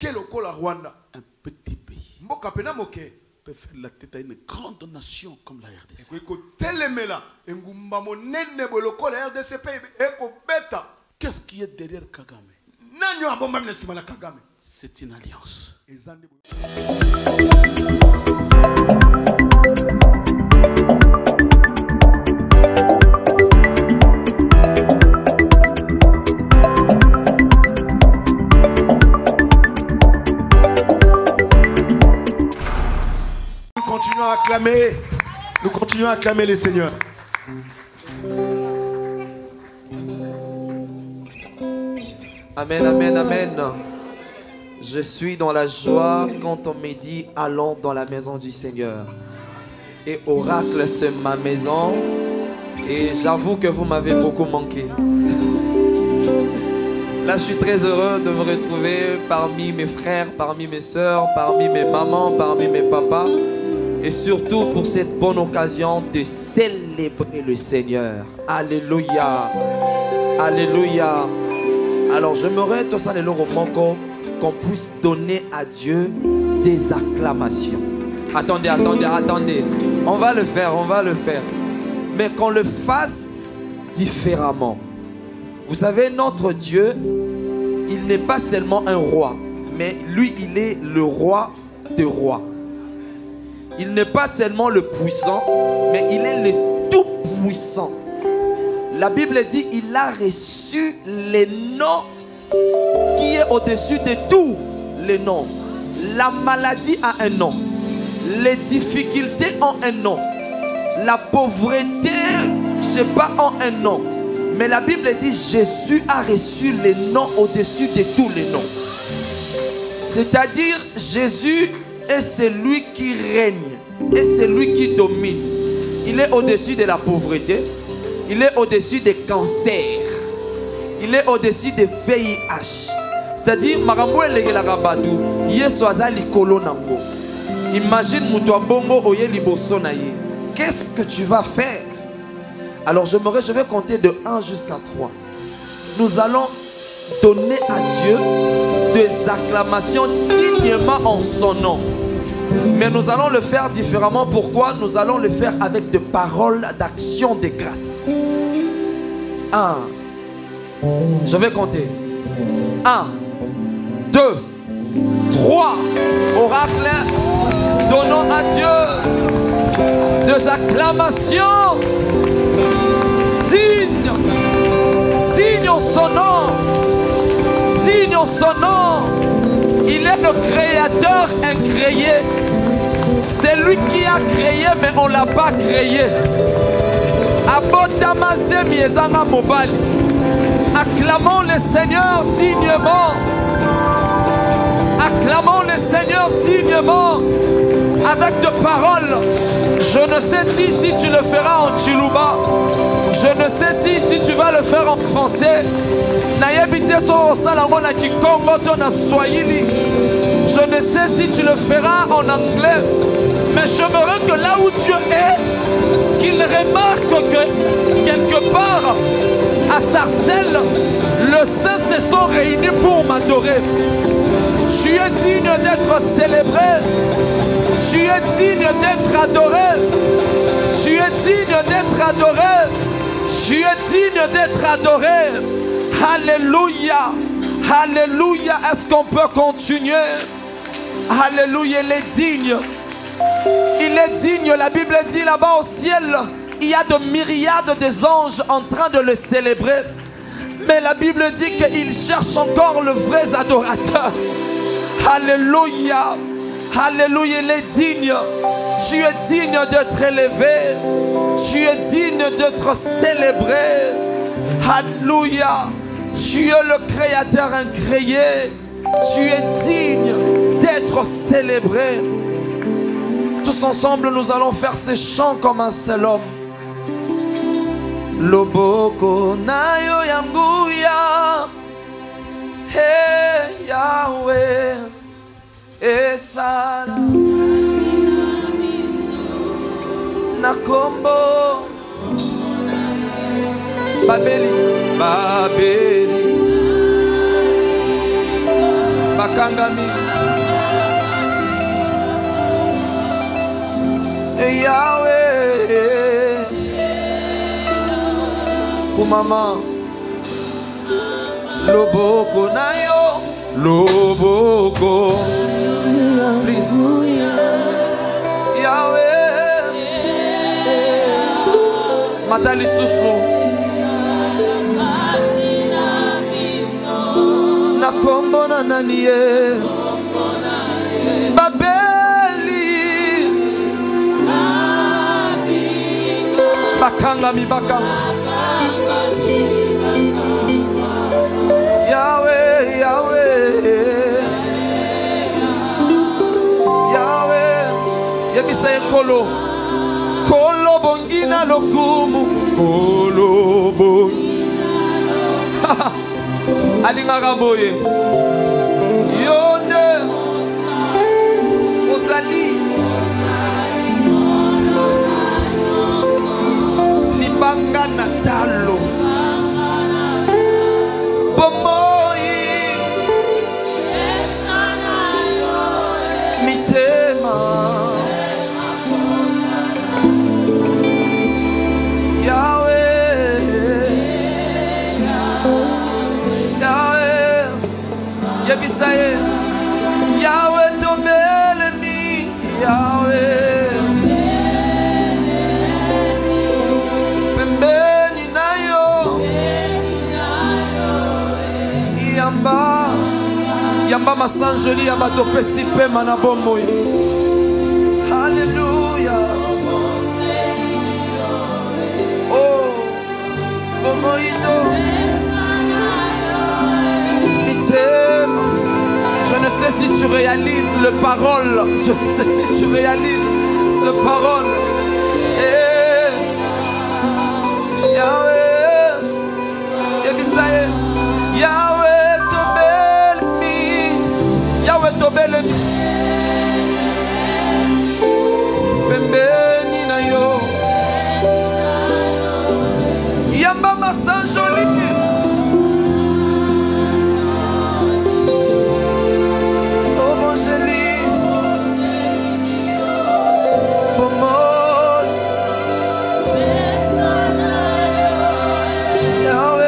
Un petit pays peut faire la tête à une grande nation comme la RDC. Qu'est-ce qui est derrière Kagame? C'est une alliance. Nous continuons à acclamer les seigneurs. Amen, amen, amen. Je suis dans la joie quand on me dit allons dans la maison du Seigneur. Et Oracle, c'est ma maison. Et j'avoue que vous m'avez beaucoup manqué. Là, je suis très heureux de me retrouver parmi mes frères, parmi mes soeurs, parmi mes mamans, parmi mes papas. Et surtout pour cette bonne occasion de célébrer le Seigneur. Alléluia. Alléluia. Alors j'aimerais tout ça qu'on puisse donner à Dieu des acclamations. Attendez, attendez, attendez. On va le faire, on va le faire. Mais qu'on le fasse différemment. Vous savez, notre Dieu, il n'est pas seulement un roi, mais lui, il est le roi des rois. Il n'est pas seulement le puissant, mais il est le tout-puissant. La Bible dit il a reçu les noms qui est au-dessus de tous les noms. La maladie a un nom. Les difficultés ont un nom. La pauvreté, je ne sais pas, ont un nom. Mais la Bible dit Jésus a reçu les noms au-dessus de tous les noms. C'est-à-dire Jésus est celui qui règne, est celui qui domine. Il est au-dessus de la pauvreté, il est au-dessus des cancers, il est au-dessus des VIH. C'est-à-dire, imagine qu'est-ce que tu vas faire? Alors je vais compter de 1 jusqu'à 3. Nous allons donner à Dieu des acclamations dignement en son nom. Mais nous allons le faire différemment. Pourquoi? Nous allons le faire avec des paroles d'action de grâce. 1. Je vais compter. 1, 2, 3. Oracle, donnons à Dieu des acclamations dignes. Digne en son nom. Digne en son nom. Il est le créateur incréé. C'est lui qui a créé, mais on ne l'a pas créé. Acclamons le Seigneur dignement. Acclamons le Seigneur dignement. Avec de paroles. Je ne sais si tu le feras en Chiluba. Je ne sais si tu vas le faire en français. Je ne sais si tu le feras en anglais. Mais j'aimerais que là où Dieu est, qu'il remarque que quelque part, à Sarcelles, le Saint se sont réunis pour m'adorer. Tu es digne d'être célébré. Tu es digne d'être adoré. Tu es digne d'être adoré. Tu es digne d'être adoré. Alléluia. Alléluia. Est-ce qu'on peut continuer? Alléluia. Il est digne. Il est digne. La Bible dit là-bas au ciel, il y a de myriades des anges en train de le célébrer. Mais la Bible dit qu'il cherche encore le vrai adorateur. Alléluia. Alléluia, il est digne. Tu es digne d'être élevé. Tu es digne d'être célébré. Alléluia. Tu es le créateur incréé. Tu es digne d'être célébré. Tous ensemble, nous allons faire ces chants comme un seul homme. Loboko na yo yanguya. Hey Yahweh. Esala Nakombo Babeli Babeli bakangami. Yahweh, kumama, loboko na yo, loboko, please, Yahweh, matali susu, na kombo na naniye, babeli. Bakanga mi baka Yahweh, Yahweh, Yahweh, yebisa ekolo kolo bongina lokumu kolo bongina alinga kaboye yonde ozali banga natalo bomoi mitema Yahweh, Yahweh, yebisaye Yahweh tomele mi Yahweh. Yamba masanjoli ya bato pesi pema na bomoi. Alléluia. Oh, bomoi do. Je ne sais si tu réalises le parole. Je ne sais si tu réalises ce parole. Eh, Yahweh, Yebisaye, Yahweh. Yahweh tobelemi pembeni na yo yamba masanjoli oh mon joli pomoi Yahweh.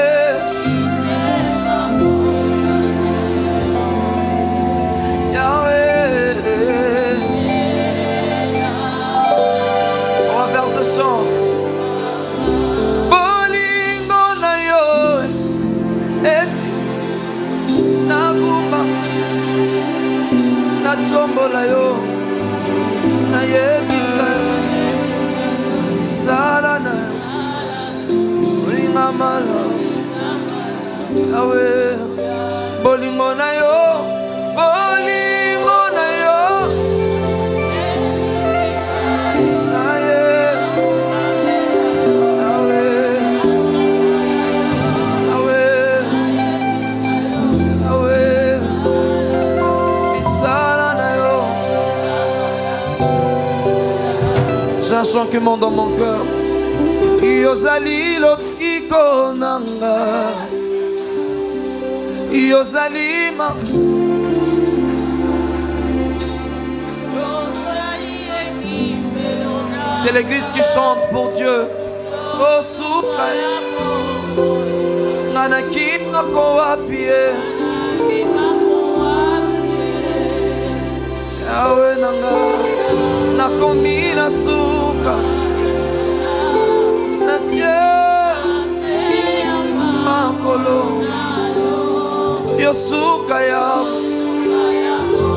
Tombola yo na yebisa sala na ringa mala awe bolingo na yo na ye awe awe awe j'ai un chant qui monte dans mon cœur. Yozali lobiko nanga Yozali ma c'est l'église qui chante pour Dieu. Oh souka Nanaki nako wapie Yahweh nanga nakomi na suka na tie makolo yosuka ya.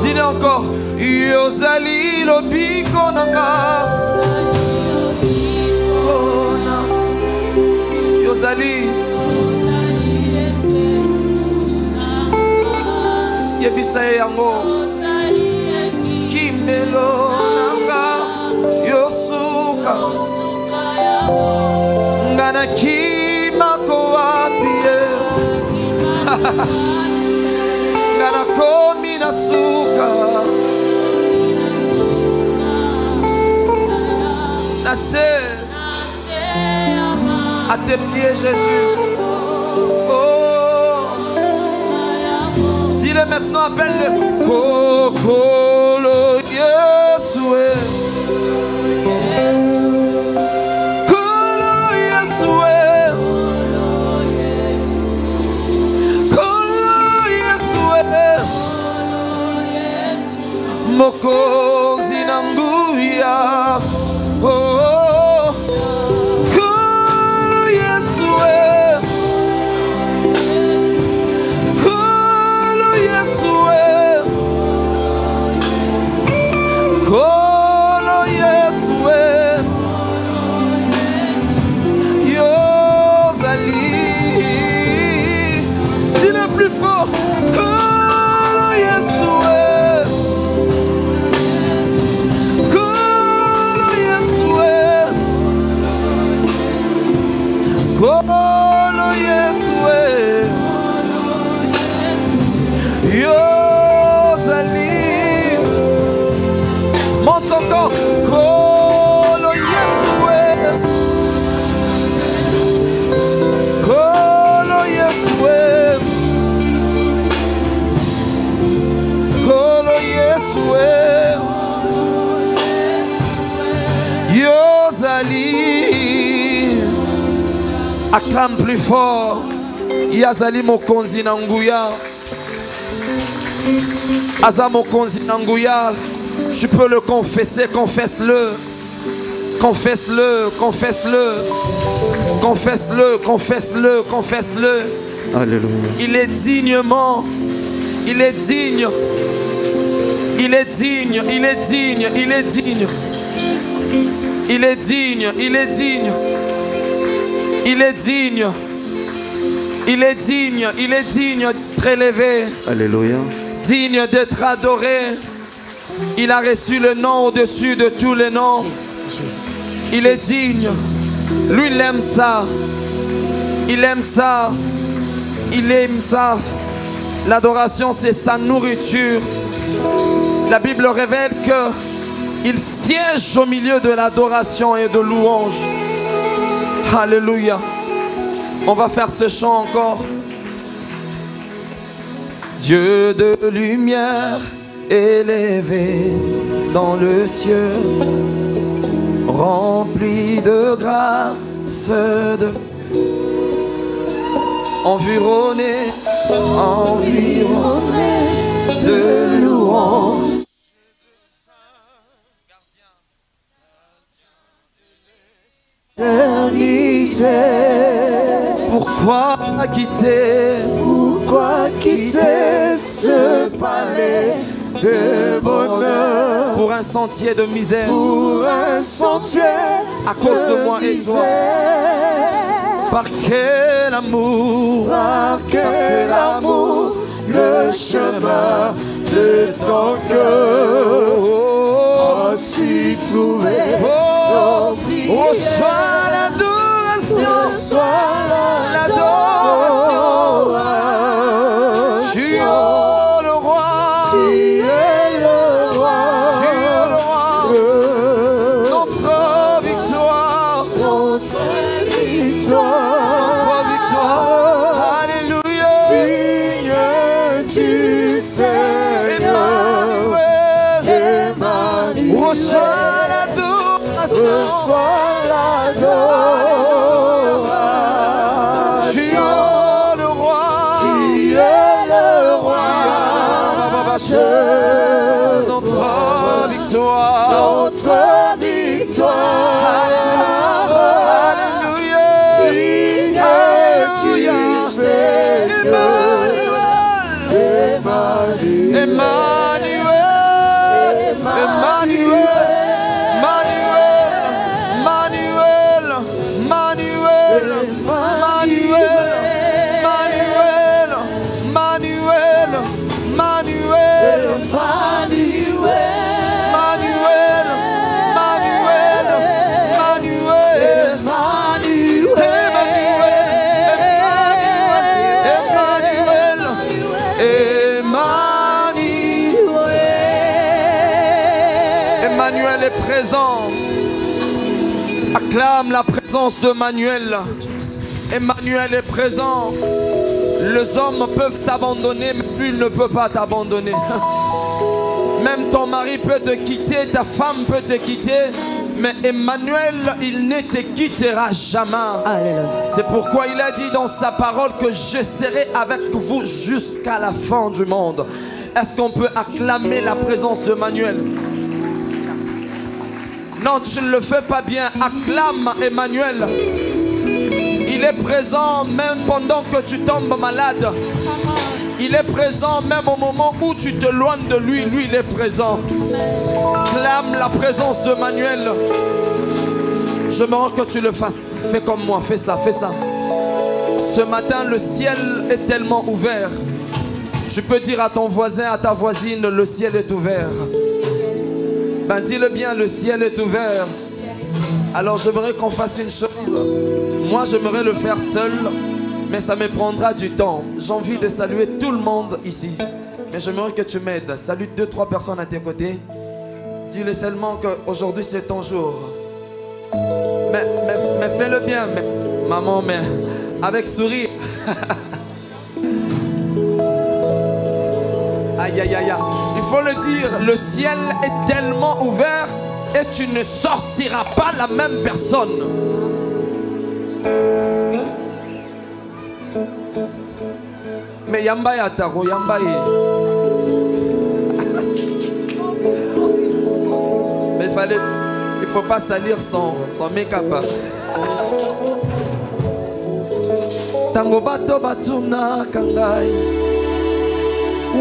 Dis-le encore. Yozali lobiko nanga Yozali yebisa yango kimelo nanga yosuka ngana kimako wapie ngana komi na suka nasser à tes pieds Jésus. Oh, dis-le bien-aimé, maintenant appelle-le. Kokolo Yesue. Kolo Yesue. Kolo Yesue. Mokozi Nanguya. Oh, Kolo Yesue. Kolo Yesue. Kolo Yesue. Yozali. Dis-le plus fort. Kolo Yesue. Kolo Yesue. Kolo Yesue. Yozali. Monte encore. Kolo Yesue. Kolo Yesue. Kolo Yesue. Yozali. Acclame plus fort. Yazali mokonzi na nguya. Aza mokonzi na nguya. Tu peux le confesser, confesse-le. Confesse-le, confesse-le. Confesse-le, confesse-le, confesse-le. Alléluia. Il est dignement. Il est digne. Il est digne, il est digne, il est digne. Il est digne, il est digne. Il est digne. Il est digne, il est digne d'être élevé. Alléluia. Digne d'être adoré. Il a reçu le nom au-dessus de tous les noms. Il est digne. Lui, il aime ça. Il aime ça. Il aime ça. L'adoration, c'est sa nourriture. La Bible révèle qu'il siège au milieu de l'adoration et de louange. Alléluia. On va faire ce chant encore. Dieu de lumière élevé dans le ciel, rempli de grâce, environné de louange. Pourquoi quitter ce palais de bonheur pour un sentier de misère, à cause de moi et toi? Par quel amour, le chemin de ton cœur a su trouver. Reçois l'adoration, tu es le roi, notre victoire, alléluia, digne du Seigneur, Emmanuel, reçois l'adoration, notre victoire, alléluia, alléluia, Emmanuel, Emmanuel, Emmanuel, Emmanuel, Emmanuel est présent. Acclame la présence de Emmanuel. Emmanuel est présent. Les hommes peuvent t'abandonner, mais lui il ne peut pas t'abandonner. Même ton mari peut te quitter, ta femme peut te quitter, mais Emmanuel, il ne te quittera jamais. C'est pourquoi il a dit dans sa parole que je serai avec vous jusqu'à la fin du monde. Est-ce qu'on peut acclamer la présence d'Emmanuel? Non, tu ne le fais pas bien. Acclame Emmanuel. Il est présent même pendant que tu tombes malade. Il est présent même au moment où tu te éloignes de lui. Lui, il est présent. Clame la présence d'Emmanuel. J'aimerais que tu le fasses. Fais comme moi, fais ça, fais ça. Ce matin, le ciel est tellement ouvert. Tu peux dire à ton voisin, à ta voisine, le ciel est ouvert. Ben dis-le bien, le ciel est ouvert. Alors j'aimerais qu'on fasse une chose. Moi j'aimerais le faire seul, mais ça me prendra du temps. J'ai envie de saluer tout le monde ici, mais j'aimerais que tu m'aides. Salue 2-3 personnes à tes côtés. Dis-le seulement qu'aujourd'hui c'est ton jour. Mais fais-le bien, mais, maman, mais avec sourire. Aïe, aïe, aïe, aïe. Il faut le dire, le ciel est tellement ouvert et tu ne sortiras pas la même personne. Mais Yamba Yataro, Yamba Mais il faut pas salir son make-up. Tango bato batuna kangai.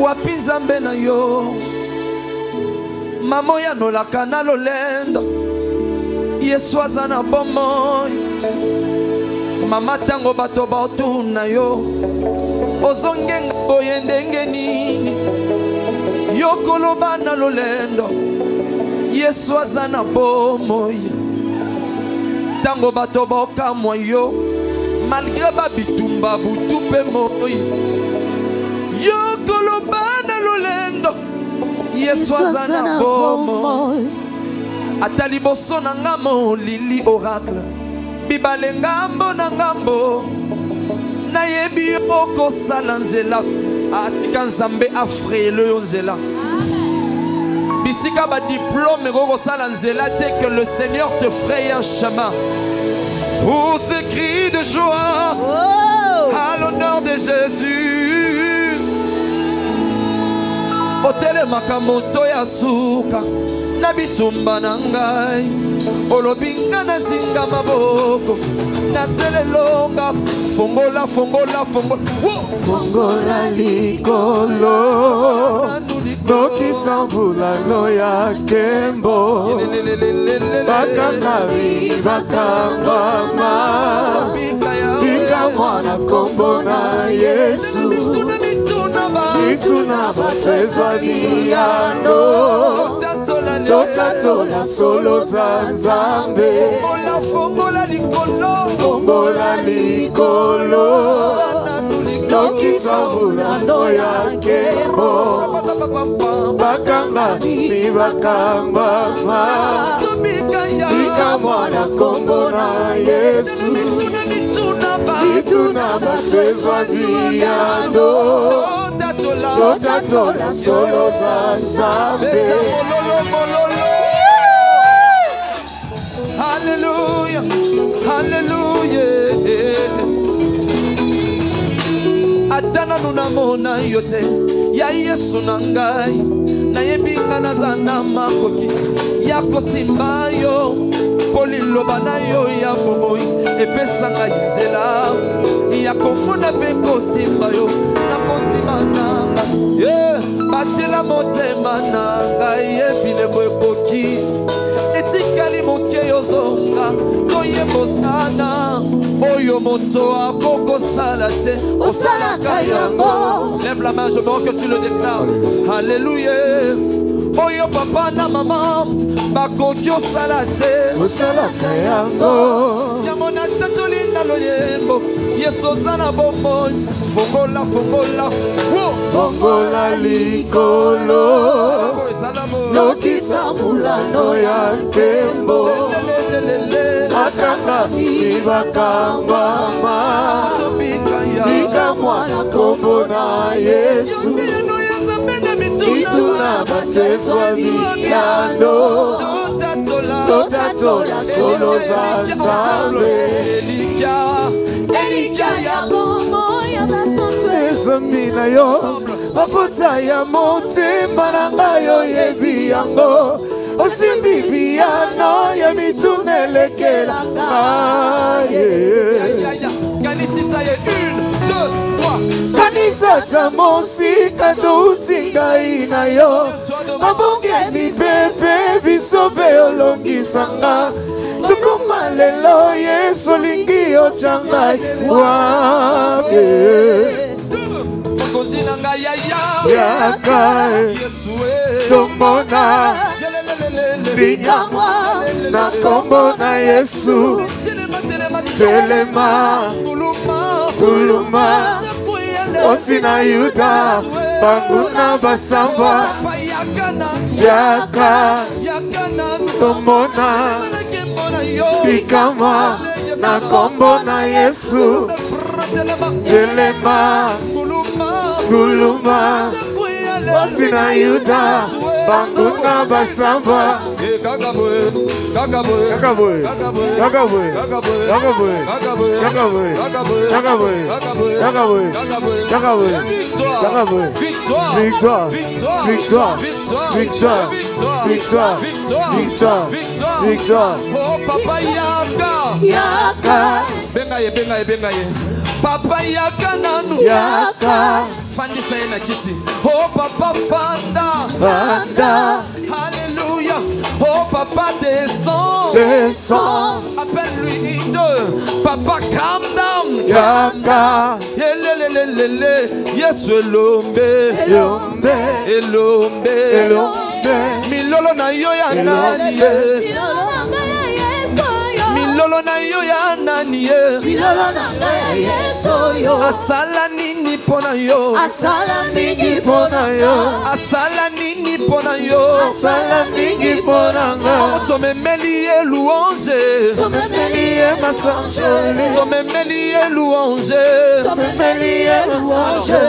Wapi Nzambe na yo mamo ya nolaka na lolendo Yesu aza na bomoi mama tango bato baotuna yo ozongenga boye ndenge nini yo koloba na lolendo Yesu aza na bomoi tango bato baokamwa yo malgré babitumba butu pe moi yo kolobana lolendo Yesu aza na bomo atali boso na ngamo lili oracle bibale ngambo na ngambo nayebi okosala nzela atika Nzambe afrele yo nzela bisika ba diplôme okosala nzela te que le Seigneur te fraye un chemin pour ces cris de joie à l'honneur de Jésus. Otele makamoto ya suka na bitumba na ngai olobinga na zinga maboko na selelonga fongola fongola fongola fongola likolo nokisa mbulano ya kembo bakangari bakangama bika mwana kombo na Yesu ituna batezwa liando tokatola solo za Nzambe fongola likolo nokisa mbulano ya kembo bakanga bibakangama bika mwana kombo na Yesu ituna batezwa liando tokatola solo za Nzambe. Hallelujah, hallelujah. Atana nunamona yote ya Yesu nangai na yebinga na zana makoki yako simbayo poliloba na yo ya bomoi epesanga nzela yako mona peko simbayo na kontimana batela motema nanga yebile bokoki etikali moke yozonga toyebosana oyo moto akoko salate osalaka yango. Lève la main, je veux que tu le déclares. Alléluia. Oyo papa na maman bakoki osalate osalaka yango yamona tatoli na loyembo Yesu zana bombo fongola fongola fongola likolo nokisa mbulano ya nkembo akanga bibakangama bika ya mwana kombo na Yesu ituna batezwa viyano totatola solo za Nzambe Elika ya bombo ya basantwe ezami na yo mapota ya motema na ngai oyebi yango osimbi biyano ya mituna elekela ngai kanisisa ye 1, 2, 3 kanisa ta mosika touti ngai na yo mabongeli pepe biso mpe olongisanga tukuma lelo Yesu olingi otya ngai wapi yaka tomona bikamwa na kombo na Yesu telema kuluma osina Yuda banguna basamba yaka tomona bikamwa na kombo na Yesu telema kuluma osina Yuda banguna basamba victoire. Oh papa yaka bengaye papa yaka nanu yaka fandisa yena kiti. Oh papa fanda alléluia. Oh papa descend appelle-lui Ido. Papa calm down yaka Yesu elombe milolo na yo ya nani milolo na yo ya nani asala nini pona yo asala mingi pona yo asala nini pona yo asala mingi pona nga tomemeli ye louange tomemeli ye masange tomemeli ye louange tomemeli ye louange.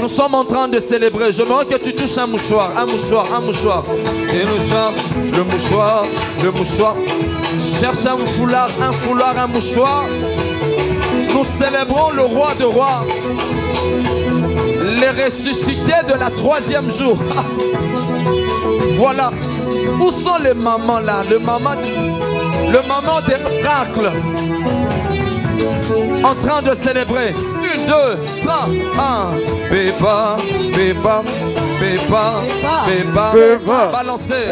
Nous sommes en train de célébrer. Je veux que tu touches un mouchoir. Et le mouchoir. Cherche un foulard, un mouchoir. Nous célébrons le roi de rois. Les ressuscités de la 3e jour. Voilà. Où sont les mamans là? Le maman des miracles. En train de célébrer. 1, 2, 3, 1. Béba. Balancez.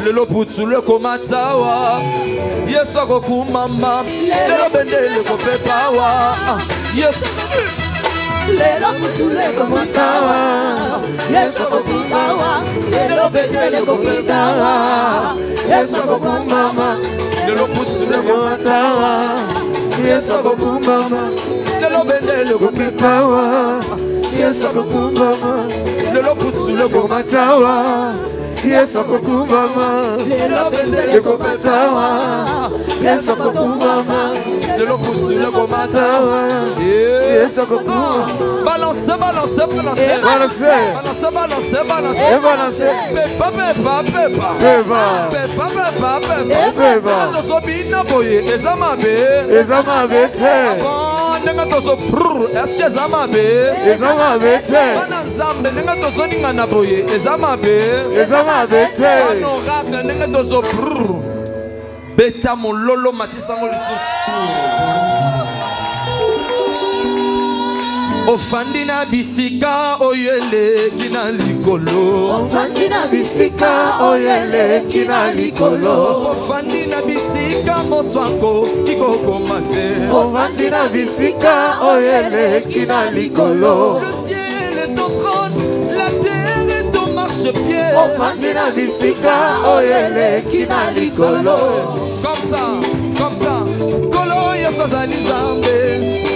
Le loputu le komatawa Yesu akokumama Lelo bendele kopepawa Yesu Lelo kutule komatawa Yesu akokumama Lelo bendele kopepawa Yesu akokumama Lelo putu le komatawa Yesu akokumama Lelo bendele kopepawa Yesu akokumama Lelo putu le komatawa Yesu akokumama Lelo bendele komatawa Yesu akokumama Lelo putu le komatawa Yesu akokumama Balancez Pepa Tosobina boye Ezamabe Nenga tozo prrr Est-ce que Ezamabe Bana Nzambe nenga tozo ningana boye Ezamabe Honorable nenga tozo prrr Beta mon lolo matisango lisusu Ofandina bisika oyele kina likolo Ofandina bisika oyele kina likolo Ofandina bisika motwanko kikoko mate Ofandina bisika oyele kina likolo Le ciel est ofandi na bisika oyeleki na likolo. Comme ça, comme ça. Kolo Yesu azali Nzambe.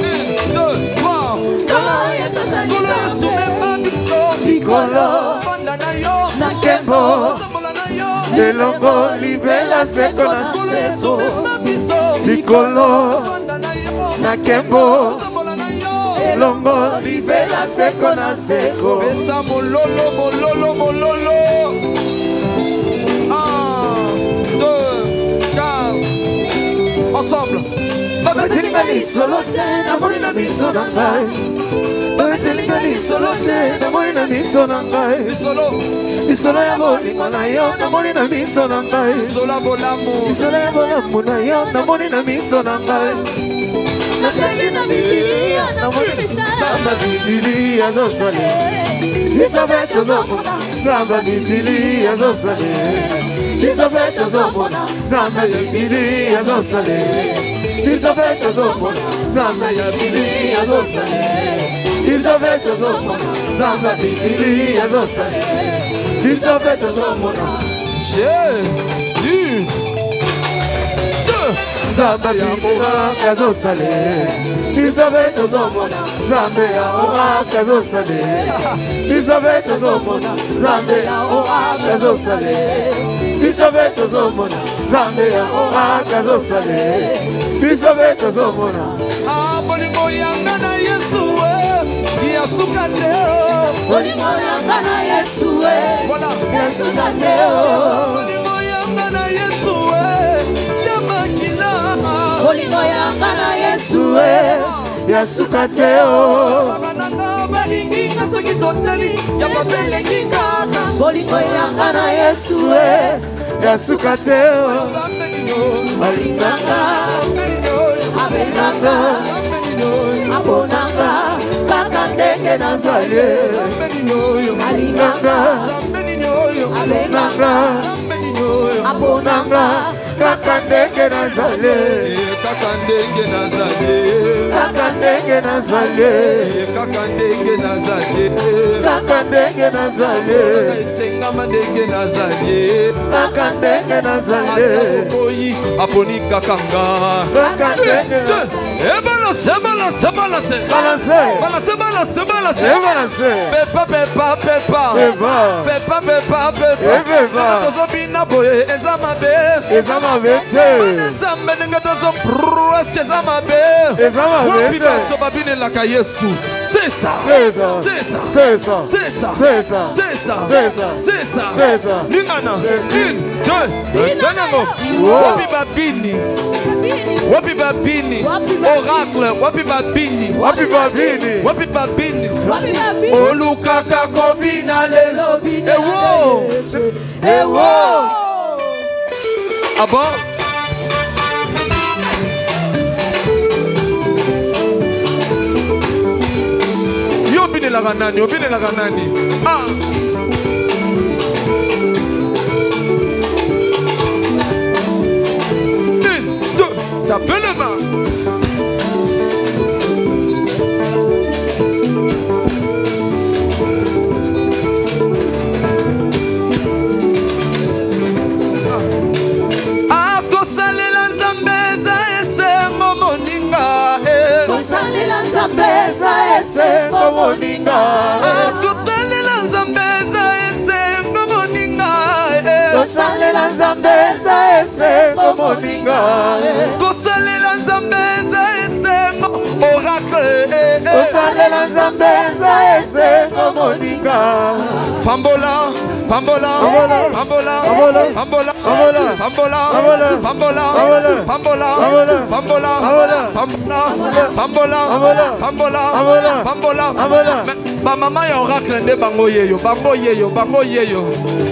1, 2, 3. Kolo Yesu azali Kolo Yesu mema likolo. Fanda na yo. Na kembo. Tambola na yo. Elongo libela seko na seso. Likolo. Na kembo. Tambola na yo. Elongo libela seko na seko. Besa mololo, mololo, mololo. 1, 2, 4. Ensemble. Babetelingali solo te na moni na miso na ngai. Babetelingali solo te na moni na miso na ngai. Solo. Isolo ya bolingo na yo na moni na miso na ngai. Solo bolamu. Isolo ya bolamu na yo na moni na miso na ngai. Natangi na Biblia na moni Zamba Biblia zosale. Isabeto zomona Zamba Biblia zosale. Isabeto zomona Zamba Biblia zosale. Isabeto zomona Zamba Biblia zosale. Isabeto zomona Zamba Biblia zosale. Isabeto zomona Jésus. Zamba ya oraka zosale. Isabeto zomona Zambe ya oraka zosale. Isabeto zomona Zambe ya oraka zosale. Isabeto zomona Zambe ya oraka zosale. Isabeto zomona bolingo yanga na Yesu yasuka te. Bolingo yanga na Yesu yasuka te. Bolingo yanga na Yesu yamakila. Bolingo yanga na Yesu yasuka te. Bananga balingi kasoki toteli ya babele kingaka. Bolingo yanga na Yesu yasuka te. Balinganga abelanga aponanga kaka ndenge nazali. Alinganga abelanga aponanga kaka ndenge nazali. Kaka ndenge nazali. Kaka ndenge nazali. Kaka ndenge nazali. Kaka ndenge nazali. Sengama ndenge nazali. Kaka ndenge nazali. Oyi aponi kakanga. Kaka ndenge nazali. Balance, balance, balance. Balance. Balance, balance, balance. Balance. Pepa, pepa, pepa. Pepa. Pepa, pepa, pepa. Pepa. Tozobina boye ezamabe. Ezamabe te. Ezambe ninga tozo presque ezamabe. Ezamabe te. Wapita tobabine laka Yesu. C'est ça. C'est ça. C'est ça. C'est ça. C'est ça. C'est ça. C'est ça. C'est ça. C'est ça. C'est ça. Ningana. 1, 2. Donamo. Wapi babini. Wapi babini. Oracle. Wapi babini. Wapi babini. Wapi babini. Olukaka kobina lelo bina. Ewo. Ewo. Ah bon? Obine la ganani, obine la ganani. Ah. Une, deux, tapez le main. Ah, kosalela nzambeza esengo moninga. Kosalela nzambeza esengo moninga. Kosalela nzambeza esengo moninga. Kosalela nzambeza esengo moninga. Kosalela nzambeza esengo oracle. Kosalela nzambeza esengo moninga. Pambola, pambola, pambola, pambola, pambola, pambola, pambola, pambola, pambola, pambola, pambola, pambola. Ba mama ya oracle nde bango yeyo, bango yeyo, bango yeyo.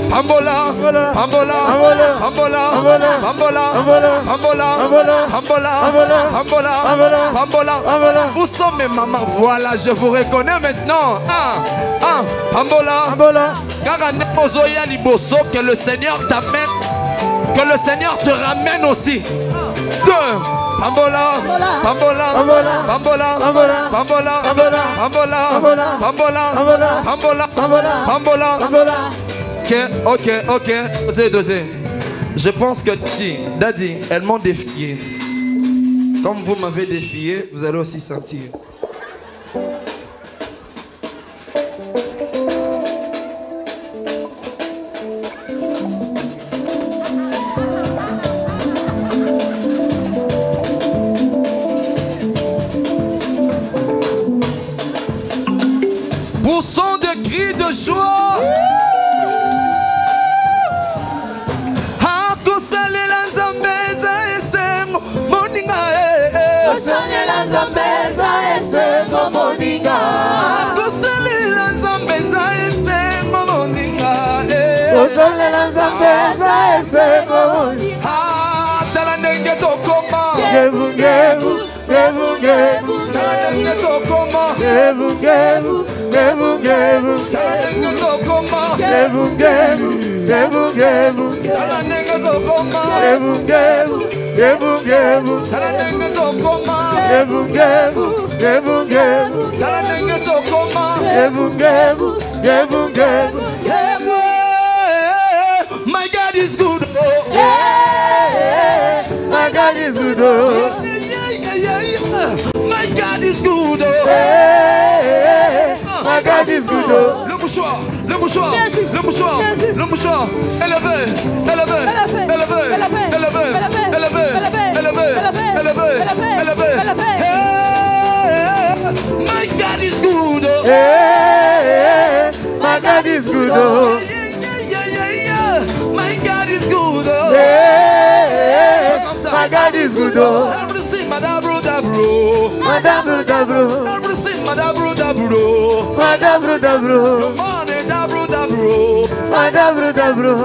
Pambola, pambola, pambola, pambola, pambola, pambola, pambola, pambola. Où sont mes mamans? Voilà, je vous reconnais maintenant. Pambola. Garane ozoya liboso, que le Seigneur t'amène, que le Seigneur te ramène aussi. 2. Pambola, pambola, pambola, pambola, pambola, pambola, pambola, pambola, pambola, pambola, pambola. Ok. Dosez. Je pense que Daddy, elles m'ont défié. Comme vous m'avez défié, vous allez aussi sentir. Poussons des cris de joie. My God is good. My God is good. My God is good. My God is good. Le mouchoir. Élevé. My God is good. My God is good. My God is good. My God is good. Everything, Madabro. Everything, Madabro. Le money, Dabro.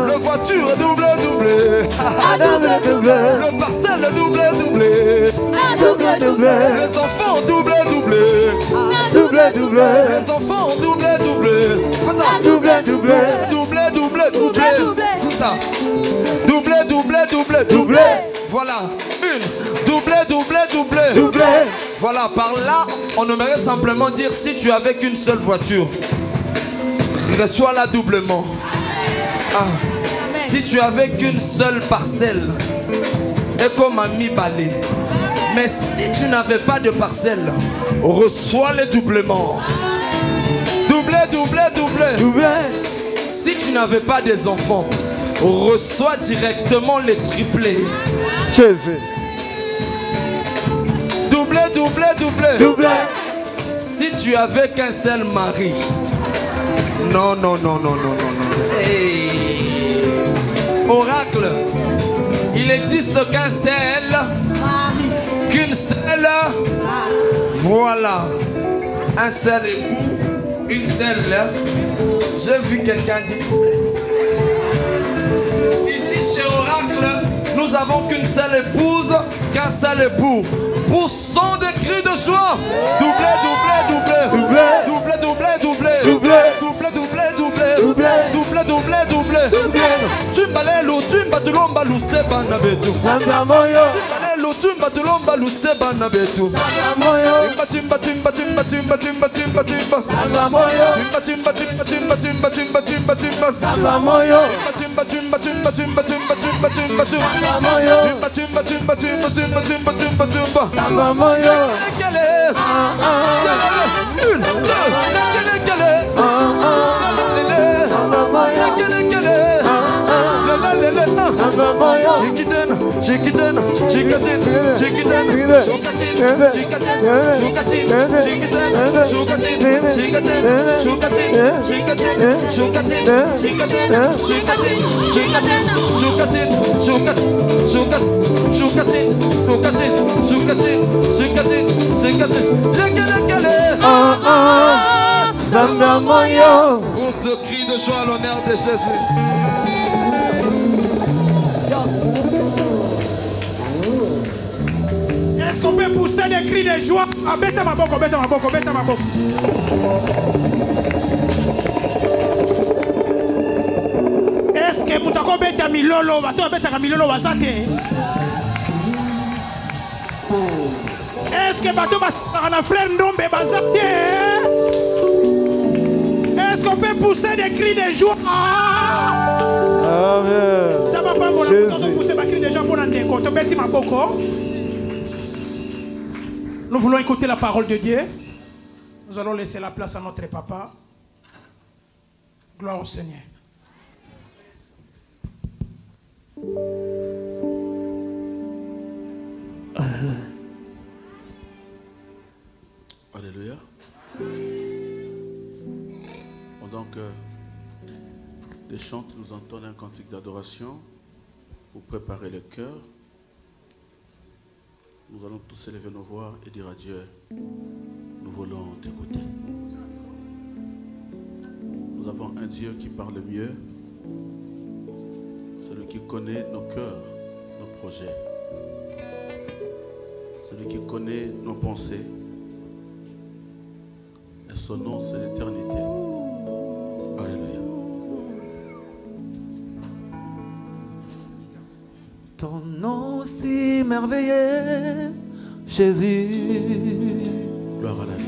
Le voiture, double. Le parcelle, double. Les enfants, double. Les enfants, double. Tout ça. Double. Voilà. Une. Double. Voilà, par là, on aimerait simplement dire si tu avais qu'une seule voiture, reçois-la doublement. Si tu avais qu'une seule parcelle, et comme ami balai. Mais si tu n'avais pas de parcelle, reçois-les doublement. Double. Si tu n'avais pas des enfants, reçois directement les triplés. Jésus. Double. Si tu avais qu'un seul mari. Non. Hey. Oracle. Il existe qu'un seul mari. Qu'une seule. Voilà. Un seul époux. Une seule. J'ai vu quelqu'un dire. Ici chez Oracle, nous avons qu'une seule épouse, qu'un seul époux. Poussons des cris de joie. Double. Tumbalelo, tumbatulomba luseba na betu. Samba moyo. Tumbalelo, tumbatulomba luseba na betu. Samba moyo. Timba. Samba moyo. Timba. Samba moyo. Timba. Samba moyo. Une, deux, on se crie de joie à l'honneur de Jésus. Est-ce qu'on peut pousser des cris de joie? Bête ma boko. Est-ce que Moutako bête milolo, bato bête milolo wazate? Est-ce que bato basana frère ndombe bazate? Est-ce qu'on peut pousser des cris de joie? Nous voulons écouter la parole de Dieu. Nous allons laisser la place à notre papa. Gloire au Seigneur. Alléluia. Pendant que les chants nous entonnent un cantique d'adoration pour préparer le cœur, nous allons tous élever nos voix et dire à Dieu, nous voulons t'écouter. Nous avons un Dieu qui parle mieux, celui qui connaît nos cœurs, nos projets, celui qui connaît nos pensées, et son nom c'est l'éternité. Alléluia. Ton nom si merveilleux, Jésus. Gloire à la vie.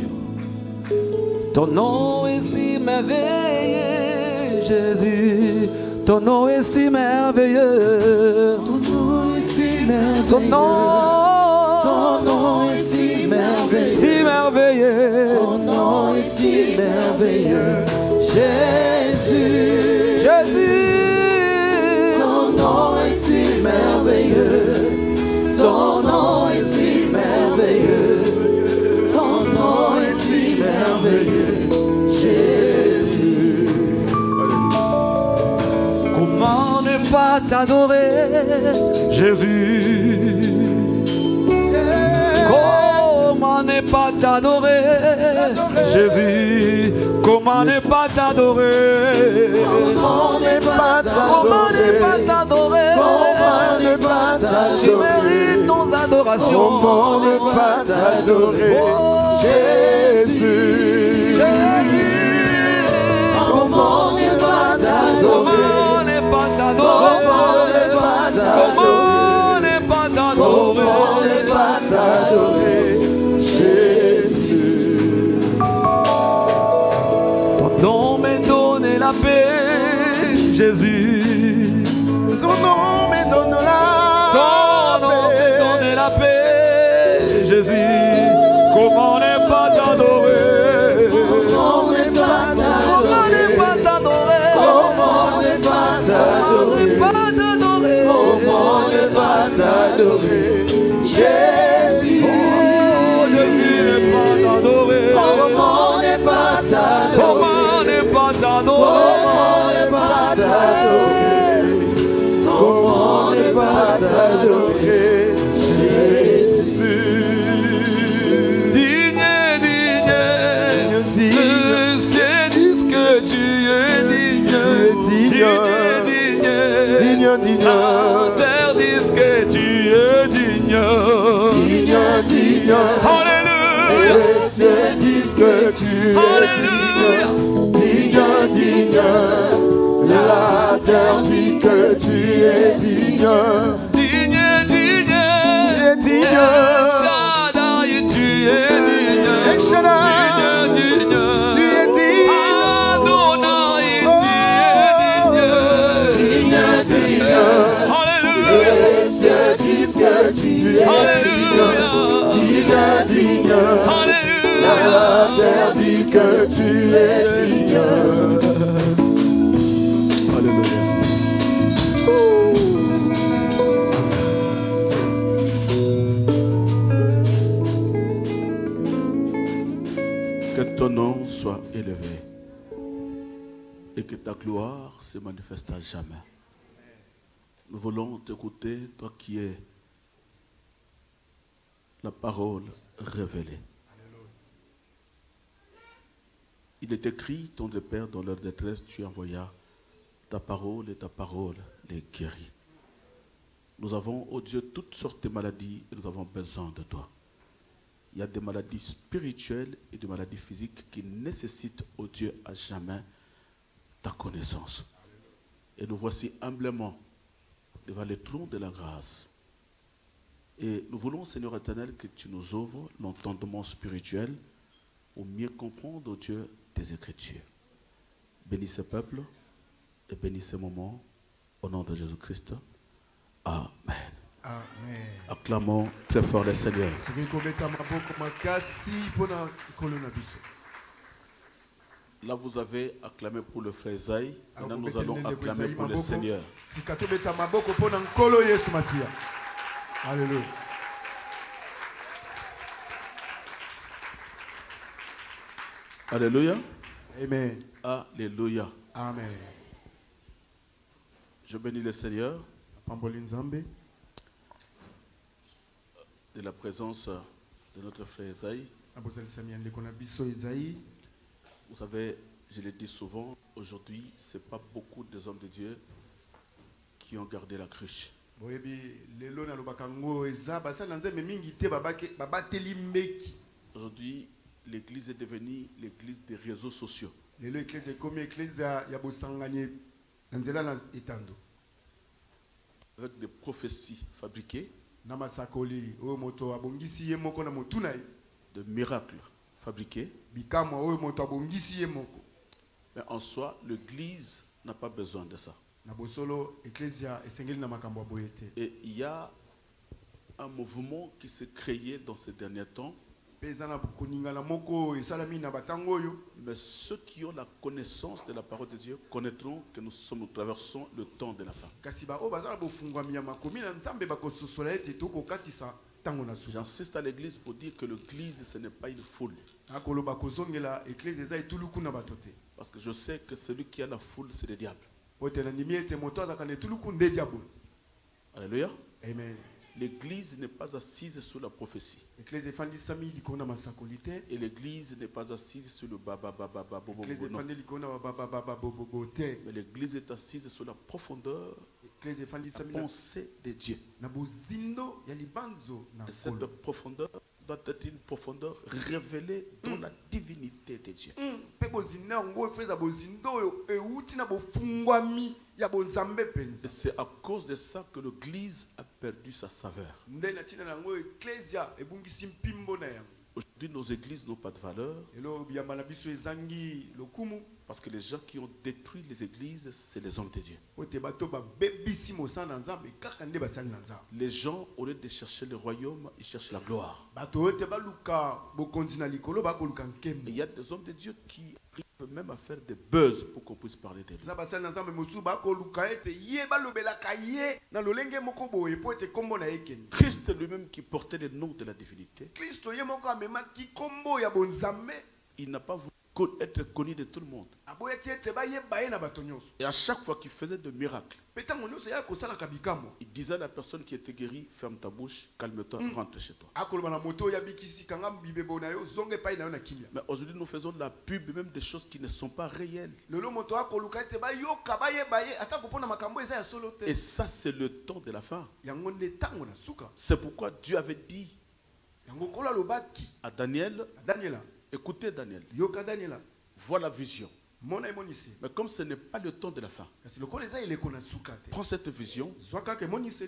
Ton nom est si merveilleux, Jésus. Ton nom est si merveilleux. Ton nom est si merveilleux. Ton nom est si merveilleux. Si merveilleux. Ton nom est si merveilleux. Jésus. Jésus. Ton nom est si merveilleux. Ton nom est si merveilleux. Ton nom est si merveilleux. Jésus. Comment ne pas t'adorer, Jésus? Comment ne pas t'adorer, Jésus? Comment ne pas t'adorer? Comment ne pas Comment ne pas t'adorer? Comment ne pas Tu mérites nos adorations. Comment ne pas t'adorer, Jésus? Comment ne pas t'adorer? Comment ne pas t'adorer? Comment ne pas t'adorer? Comment ne pas t'adorer? Jésus. Ton nom me donne la paix, Jésus. Son nom me donne la Ton nom me donne la paix, Jésus. Comment ne pas t'adorer? Comment ne pas t'adorer? Comment ne pas t'adorer? Comment ne pas t'adorer? Jésus. Oh, Jésus ne pas t'adorer. Comment ne pas t'adorer? Comment ne pas t'adorer? Comment ne pas t'adorer? Jésus. Digne, le ciel dit que tu es digne. Digne. La terre dit que tu es digne. Digne. Alléluia. Les cieux disent que tu es digne. La terre dit que tu es digne. Digne. Digne. Shaddai, tu es digne. Digne. Tu es digne. Adonai, tu es digne. Alléluia. Les cieux disent que tu es digne. Alléluia. La terre dit que tu es digne. Alléluia. Que ton nom soit élevé et que ta gloire se manifeste à jamais. Nous voulons t'écouter, toi qui es la parole révélée. Il est écrit, ton de Père, dans leur détresse, tu envoyas ta parole et ta parole les guérit. Nous avons, ô Dieu, toutes sortes de maladies et nous avons besoin de toi. Il y a des maladies spirituelles et des maladies physiques qui nécessitent, ô Dieu, à jamais ta connaissance. Et nous voici humblement devant le trône de la grâce. Et nous voulons, Seigneur éternel, que tu nous ouvres l'entendement spirituel pour mieux comprendre, ô Dieu, tes Écritures. Bénis ce peuple, et bénis ces moments au nom de Jésus-Christ. Amen. Amen. Acclamons très fort le Seigneur. Là, vous avez acclamé pour le frère Isaïe. Maintenant, nous allons acclamer pour le Seigneur. Alléluia. Alléluia. Amen. Alléluia. Amen. Je bénis le Seigneur de la présence de notre frère Isaïe. Vous savez, je le dis souvent, aujourd'hui, ce n'est pas beaucoup des hommes de Dieu qui ont gardé la cruche. Aujourd'hui, l'église est devenue l'église des réseaux sociaux. Avec des prophéties fabriquées, de miracles fabriqués. Mais en soi, l'église n'a pas besoin de ça. Et il y a un mouvement qui s'est créé dans ces derniers temps. Mais ceux qui ont la connaissance de la parole de Dieu connaîtront que nous traversons le temps de la fin. J'insiste à l'église pour dire que l'église, ce n'est pas une foule. Parce que je sais que celui qui a la foule, c'est le diable. Alléluia. Amen. L'église n'est pas assise sur la prophétie. Et l'église n'est pas assise sur le mais l'église est assise sur la profondeur, la pensée de Dieu. Et cette profondeur doit être une profondeur révélée dans la divinité de Dieu. Et c'est à cause de ça que l'église a perdu sa saveur. Aujourd'hui, nos églises n'ont pas de valeur. Parce que les gens qui ont détruit les églises, c'est les hommes de Dieu. Les gens, au lieu de chercher le royaume, ils cherchent la gloire. Et il y a des hommes de Dieu qui arrivent même à faire des buzz pour qu'on puisse parler d'eux. Christ lui-même qui portait le nom de la divinité, il n'a pas voulu être connu de tout le monde. Et à chaque fois qu'il faisait des miracles, il disait à la personne qui était guérie, ferme ta bouche, calme-toi, rentre chez toi. Mais aujourd'hui nous faisons de la pub, même des choses qui ne sont pas réelles. Et ça c'est le temps de la fin. C'est pourquoi Dieu avait dit à Daniel, écoutez Daniel, vois la vision. Mais comme ce n'est pas le temps de la fin, prends cette vision,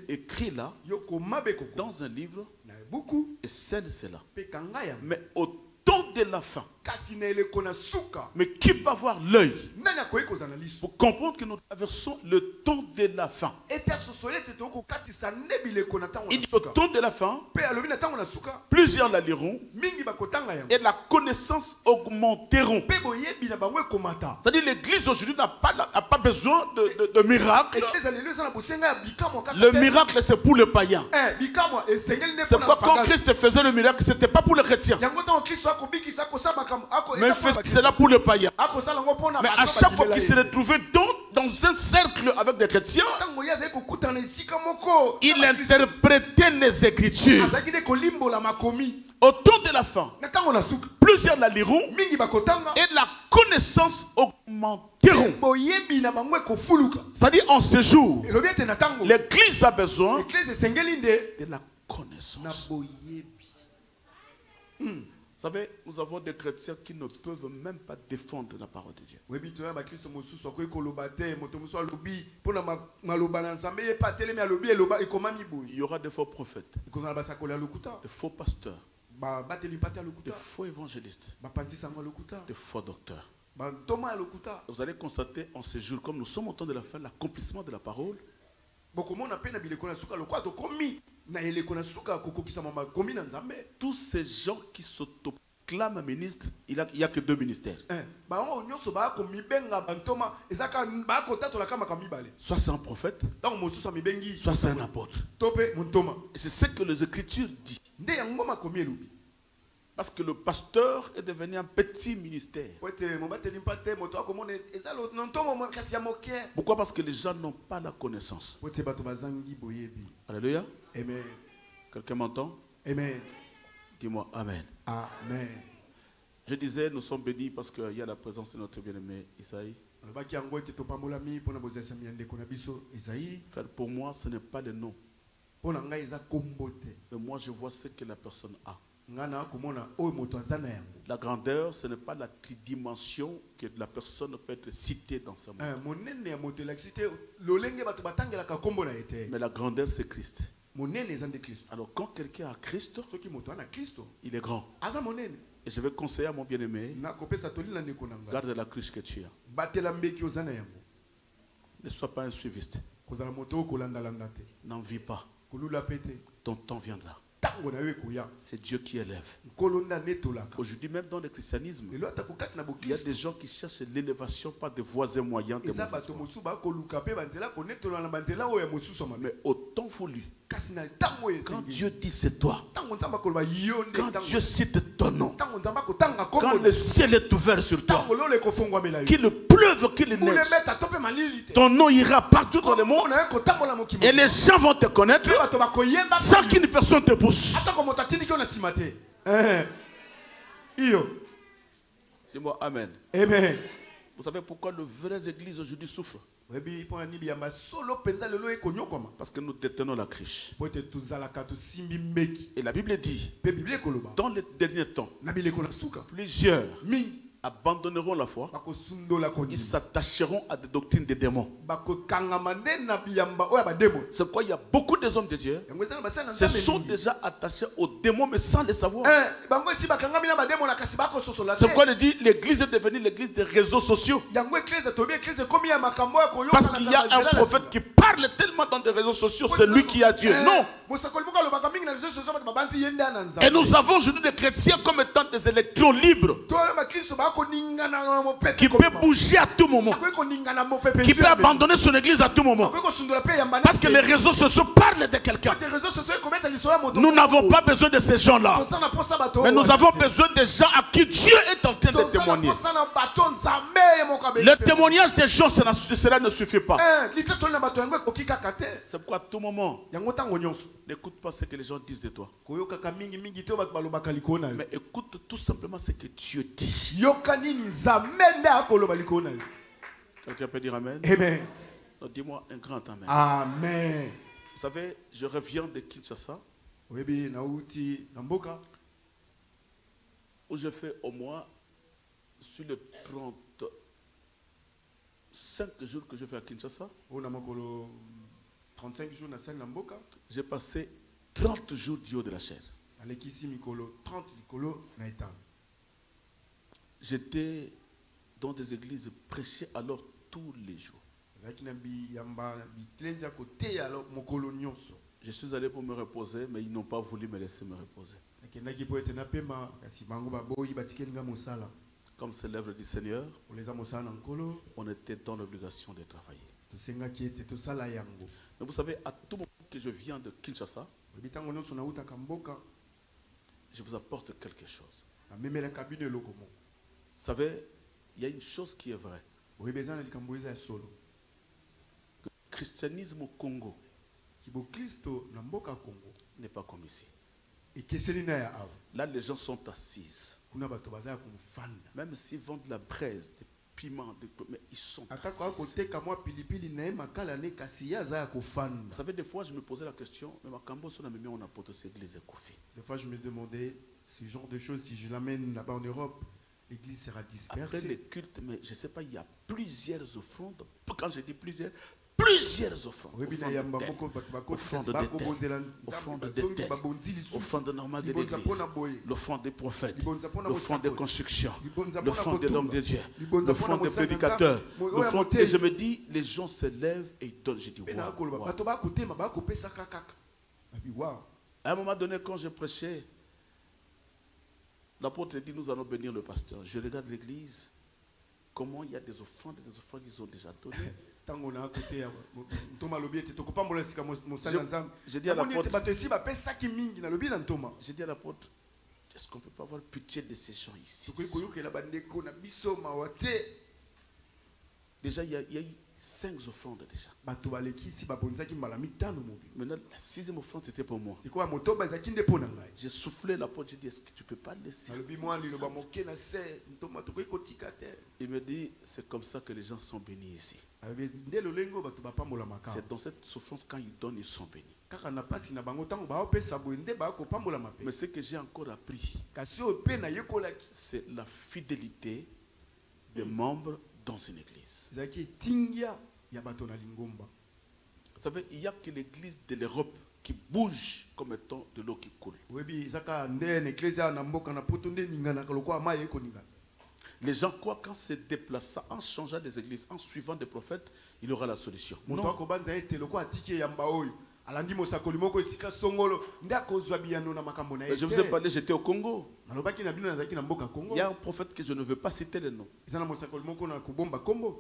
écris-la dans un livre et scelle cela. Mais au temps de la fin, mais qui peut avoir l'œil pour comprendre que nous traversons le temps de la fin? Et au temps de la fin, plusieurs la liront et la connaissance augmenteront. C'est-à-dire l'église d'aujourd'hui n'a pas besoin de miracles. Le miracle c'est pour les païens. C'est pourquoi quand Christ faisait le miracle, ce n'était pas pour les chrétiens. Mais il faisait cela pour les païens. Mais à chaque fois qu'il se retrouvait dans un cercle avec des chrétiens, il interprétait les Écritures. Au temps de la fin, plusieurs la liront et la connaissance augmenteront. C'est-à-dire en ce jour, l'église a besoin de la connaissance. Vous savez, nous avons des chrétiens qui ne peuvent même pas défendre la parole de Dieu. Il y aura des faux prophètes, des faux pasteurs, des faux évangélistes, des faux docteurs. Vous allez constater en ces jours, comme nous sommes au temps de la fin, l'accomplissement de la parole. Tous ces gens qui s'autoclament ministres, il n'y a que 2 ministères. Soit c'est un prophète, soit c'est un apôtre. Et c'est ce que les Écritures disent. Parce que le pasteur est devenu un petit ministère. Pourquoi? Parce que les gens n'ont pas la connaissance. Alléluia. Amen. Quelqu'un m'entend? Amen. Dis-moi Amen. Amen. Je disais, nous sommes bénis parce qu'il y a la présence de notre bien-aimé Isaïe. Frère, pour moi, ce n'est pas le nom. Mais moi, je vois ce que la personne a. La grandeur, ce n'est pas la tridimension que la personne peut être citée dans sa monde. Mais la grandeur, c'est Christ. Alors quand quelqu'un a Christ, il est grand. Et je vais conseiller à mon bien-aimé, garde la cruche que tu as. Ne sois pas un suiviste. N'en vis pas. Ton temps viendra. C'est Dieu qui élève. Aujourd'hui, même dans le christianisme, il y a des gens qui cherchent l'élévation par des voies et moyens de mauvaises voies. Mais au temps voulu, quand Dieu dit c'est toi, quand Dieu cite ton nom, quand le ciel est ouvert sur toi, qu'il pleuve, qu'il neige, ton nom ira partout dans le monde et les gens vont te connaître sans qu'une personne te pousse. Dis-moi Amen. Amen. Vous savez pourquoi les vraies églises aujourd'hui souffrent? Parce que nous détenons la cruche. Et la Bible dit, dans les derniers temps, plusieurs abandonneront la foi, ils s'attacheront à des doctrines des démons. C'est pourquoi il y a beaucoup des hommes de Dieu se sont déjà attachés aux démons mais sans les savoir. C'est pourquoi il dit l'église est devenue l'église des réseaux sociaux. Parce qu'il y a un prophète qui parle tellement dans des réseaux sociaux, c'est lui qui a Dieu. Non. Et nous avons aujourd'hui des chrétiens comme étant des électrons libres, qui peut bouger à tout moment, qui peut abandonner son église à tout moment, parce que les réseaux sociaux parlent de quelqu'un. Nous n'avons pas besoin de ces gens-là, mais nous avons besoin des gens à qui Dieu est en train de témoigner. Le témoignage des gens, cela ne suffit pas. C'est pourquoi à tout moment, n'écoute pas ce que les gens disent de toi, mais écoute tout simplement ce que Dieu dit. Quelqu'un peut dire Amen? Amen. Dis-moi un grand Amen. Amen. Vous savez, je reviens de Kinshasa, où je fais au moins sur les 35 jours que je fais à Kinshasa, 35 jours na mboka. J'ai passé 30 jours du haut de la chair. J'étais dans des églises prêchées alors tous les jours. Je suis allé pour me reposer, mais ils n'ont pas voulu me laisser me reposer. Comme c'est l'œuvre du Seigneur, on était dans l'obligation de travailler. Mais vous savez, à tout moment que je viens de Kinshasa, je vous apporte quelque chose. Vous savez, il y a une chose qui est vraie. Le christianisme au Congo n'est pas comme ici. Là, les gens sont assis. Même s'ils vendent de la braise, des piments, mais ils sont assis. Vous savez, des fois, je me posais la question, mais ma cambo son ami, on a porté cette église Koufi. Des fois, je me demandais ce genre de choses, si je l'amène là-bas en Europe, l'église sera dispersée. Après les cultes, mais je ne sais pas, il y a plusieurs offrandes. Quand je dis plusieurs, plusieurs offrandes. Offrande d'éther, offrande d'éther, offrande normale de l'église, l'offrande des prophètes, l'offrande de construction, l'offrande de l'homme de Dieu, l'offrande des prédicateurs. Et je me dis, les gens se lèvent et ils donnent. Je dis, wow. À un moment donné, quand je prêchais, l'apôtre dit, nous allons bénir le pasteur. Je regarde l'église, comment il y a des offrandes qu'ils ont déjà données. J'ai dit à l'apôtre, est-ce qu'on ne peut pas avoir pitié de ces gens ici? Déjà, il y a eu 5 offrandes déjà. Maintenant, la 6e offrande, c'était pour moi. J'ai soufflé l'apôtre, j'ai dit, est-ce que tu ne peux pas laisser? Il me dit, c'est comme ça que les gens sont bénis ici. C'est dans cette souffrance, quand ils donnent, ils sont bénis. Mais ce que j'ai encore appris, c'est la fidélité des membres dans une église. Vous savez, il n'y a que l'église de l'Europe qui bouge comme étant de l'eau qui coule. Les gens croient qu'en se déplaçant, en changeant des églises, en suivant des prophètes, il aura la solution. Non. Je vous ai parlé, j'étais au Congo. Il y a un prophète que je ne veux pas citer le nom.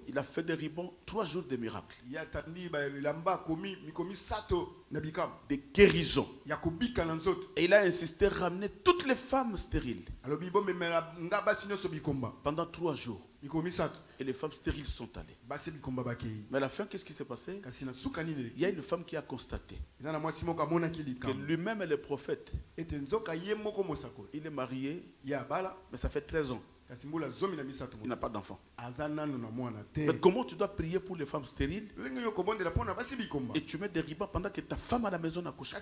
Il a fait des ribbons, 3 jours de miracles. Des guérisons. Et il a insisté à ramener toutes les femmes stériles. Pendant 3 jours. Et les femmes stériles sont allées. Mais à la fin, qu'est-ce qui s'est passé? Il y a une femme qui a constaté que lui-même est le prophète. Il est marié, mais ça fait 13 ans. Il n'a pas d'enfant. Mais comment tu dois prier pour les femmes stériles et tu mets des ribbons pendant que ta femme à la maison n'accouche pas?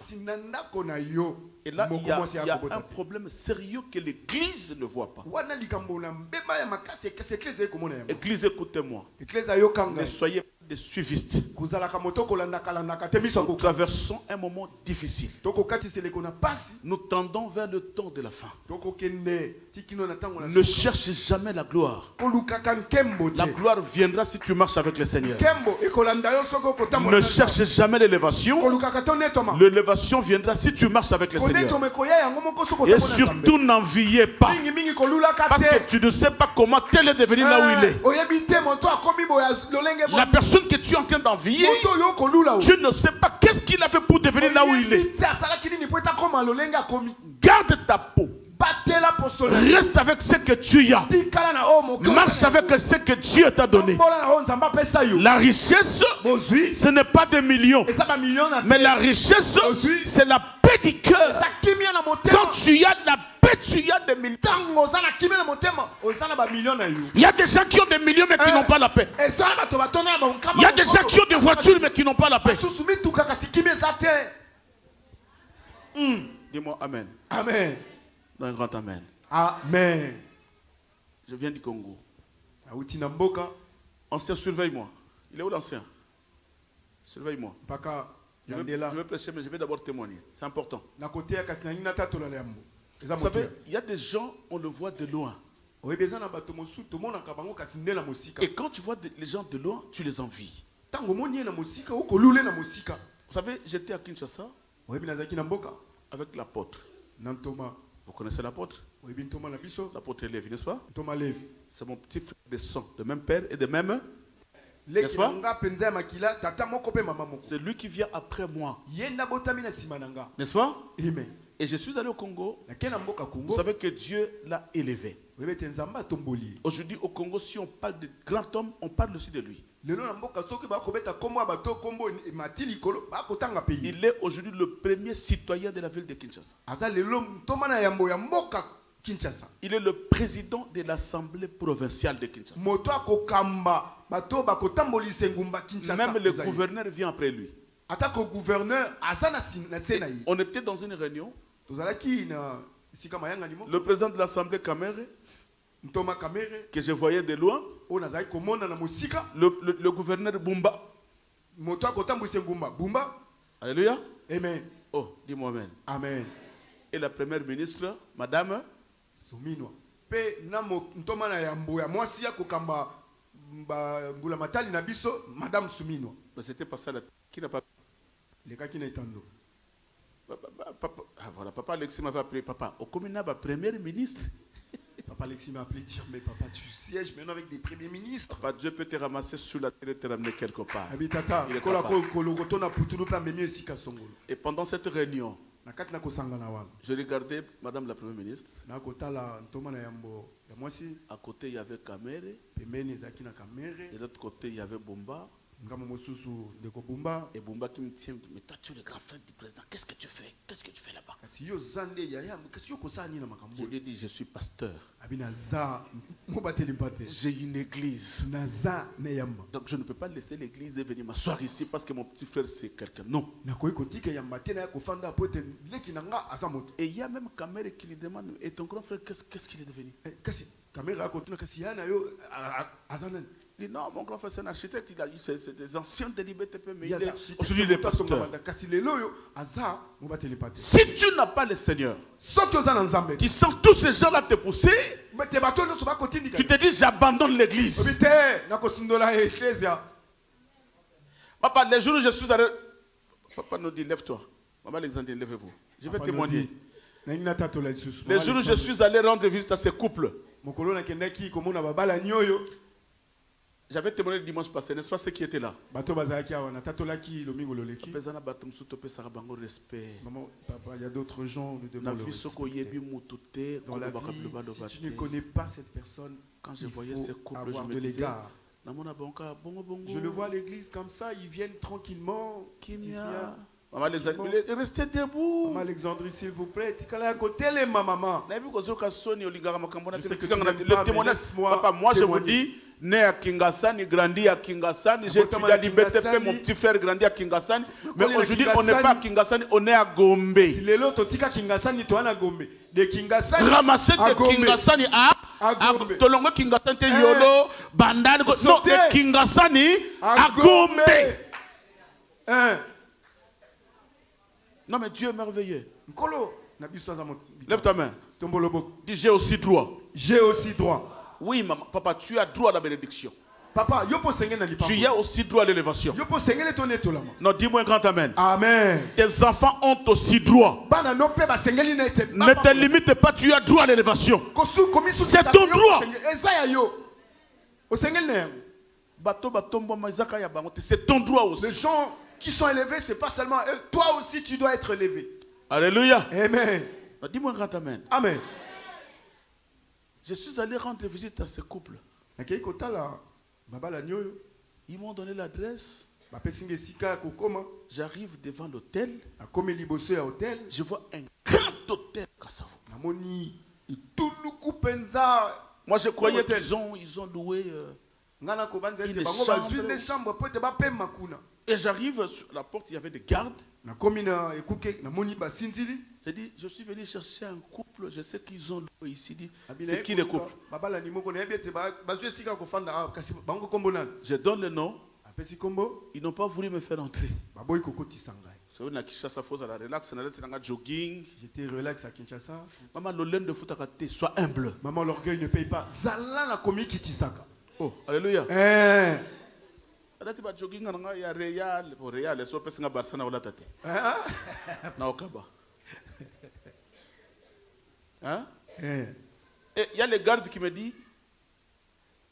Et là, il y a un problème sérieux que l'église ne voit pas. Église, écoutez-moi. Ne soyez pas des suivistes. Nous traversons un moment difficile. Nous tendons vers le temps de la fin. Ne cherche jamais la gloire. La gloire viendra si tu marches avec le Seigneur. Ne cherche jamais l'élévation. L'élévation viendra si tu marches avec le Seigneur. Et surtout n'enviez pas. Parce que tu ne sais pas comment tel est devenu là où il est. La personne que tu es en train d'envier, tu ne sais pas qu'est-ce qu'il a fait pour devenir là où il est. Garde ta peau. Reste avec ce que tu as. Marche avec ce que Dieu t'a donné. La richesse, ce n'est pas des millions. Mais la richesse, c'est la paix du cœur. Quand tu as la paix, tu as des millions. Il y a des gens qui ont des millions mais qui n'ont pas la paix. Il y a des gens qui ont des voitures mais qui n'ont pas la paix. Dis-moi Amen. Amen. Un grand amen. Amen. Je viens du Congo. Ancien, surveille-moi. Il est où l'ancien? Surveille-moi. Je vais prêcher, mais je vais d'abord témoigner. C'est important. Vous savez, il y a des gens, on le voit de loin. Et quand tu vois les gens de loin, tu les envies. Vous savez, j'étais à Kinshasa avec l'apôtre. Vous connaissez l'apôtre? L'apôtre Lévi, n'est-ce pas? C'est mon petit frère de sang, de même père et de même. N'est-ce pas? C'est lui qui vient après moi. N'est-ce pas? Et je suis allé au Congo. Vous savez que Dieu l'a élevé. Aujourd'hui au Congo, si on parle de grand homme, on parle aussi de lui. Il est aujourd'hui le premier citoyen de la ville de Kinshasa. Il est le président de l'Assemblée provinciale de Kinshasa. Même le gouverneur vient après lui. On était dans une réunion. Le président de l'Assemblée Kamere, que je voyais de loin, le gouverneur Bumba, Moto akotambwisa ngumba. Bumba. Alléluia. Amen. Oh, dis-moi amen. Amen. Et la première ministre, madame Souminwa. Pe na ntoma na yambo ya mwasi ya kokamba mbula matali na biso madame Souminwa. Mais c'était pas ça qui n'a pas. Les cas qui n'a étando. Papa, ah, voilà, papa Alexis m'avait appelé papa. Au communal, premier ministre. Papa Alexis m'a appelé dire mais papa tu sièges maintenant avec des premiers ministres. Papa, Dieu peut te ramasser sur la terre et te ramener quelque part. Habitata. Il est Kola capable. kologoto na putulu pa memi esika songolo. Et pendant cette réunion, Na kati na kosanga na wana. je regardais madame la première ministre. Na kotala ntoma na yambo ya mwasi À côté, il y avait Kamere. pembeni ezaki na kamere. Et de l'autre côté, il y avait Bomba. Ngamo mosusu ndeko Bumba. Et Bomba qui me tient, mais toi, tu es le grand frère du président. Qu'est-ce que tu fais? Qu'est-ce que tu fais là-bas? Kasi yo zande yaya kasi yo kosani na Je makambo. lui ai dit, je suis pasteur. Abina za mobateli mpate. J'ai une église. Naza ne yamba. Donc je ne peux pas laisser l'église et venir m'asseoir ici parce que mon petit frère c'est quelqu'un. Non. Na koyi kotika yamba te na kofanda pote leki na nga aza moto. Et il y a même Kamere qui lui demande, et ton grand frère, qu'est-ce qu'il est devenu? Kasi kamera akotuna kasi yana yo aza nani. Il dit non, mon grand frère c'est un architecte, il a eu c'est des anciens de l'IBTP, mais Ya il est architecte aujourd'hui il est pasteur. Kasi lelo yo aza mobateli pate. Si tu n'as pas le Seigneur, Soki oza na nzambe. tu sens tous ces gens-là te pousser, Te bato no so bakotindika. tu te dis j'abandonne l'église. Obite na kosindola ecclesia. Papa, les jours où je suis allé, papa nous dit lève-toi. Maman Alexandre, lèvez-vous. Je vais témoigner. Les jours où je suis allé rendre visite à ces couples, j'avais témoigné le dimanche passé, n'est-ce pas ceux qui étaient là? Maman, papa, il y a d'autres gens, nous devons le respecter. Dans la vie, si tu ne connais pas cette personne, quand je voyais ces couples, je avoir me de disais, l'égard. je Je le vois à l'église comme ça, ils viennent tranquillement. Ils disent, viens. Maman Alexandre, restez debout. Maman Alexandrie, s'il vous plaît, tu es à côté de ma maman. Je sais que tu n'aimes le pas, témoignage, mais laisse-moi papa, moi je vous témoigner. dis, né à Kingasani, grandi à Kingasani, j'ai étudié à l'IBTP, mon petit frère grandi à Kingasani, mais aujourd'hui on n'est pas à Kingasani, on est à Gombe. Si les lots, tu as Kingasani, tu es à Gombe. De Kingasani Ramasser à de Gombe. Kingasani à Gombe. Tolongo Kingasani, Yolo, Bandal, non, de Kingasani à Gombe. Hein? Non mais Dieu est merveilleux. Nkolo. Lève ta main. Tomboloboko. Dis j'ai aussi droit. J'ai aussi droit. Oui maman, papa, tu as droit à la bénédiction. Papa, yo po sengé na lipa. Tu as aussi droit à l'élévation. Yo po sengé le toné tolama. Non, dis-moi un grand amen. Amen. Tes enfants ont aussi droit. Bana no pe ba sengé li na ete. Ne te limite pas, tu as droit à l'élévation. C'est ton droit. Ezaya yo. O sengé na. C'est ton droit aussi. Les gens qui sont élevés, c'est pas seulement eux. Toi aussi, tu dois être élevé. Alléluia. Amen. Dis-moi un grand amen. Amen. Je suis allé rendre visite à ce couple. Ils m'ont donné l'adresse. J'arrive devant l'hôtel. Je vois un grand hôtel Kassavou. Moi je croyais qu'ils ont loué une chambre. Et j'arrive sur la porte, il y avait des gardes. J'ai dit, je suis venu chercher un couple, je sais qu'ils ont loué ici. C'est qui le couple? Je donne le nom. Ils n'ont pas voulu me faire entrer. C'est une Kinshasa, faut la relax, jogging. J'étais relax à Kinshasa. Maman, le laine de foot à côté, sois humble. Maman, l'orgueil ne paye pas. Zala na komi kitisaka. Oh, alléluia. Eh. Adati jogging na ya Real, pour Real, so pesa nga Barça na wala tate. Na Okaba. Hein? Et il y a les gardes qui me disent,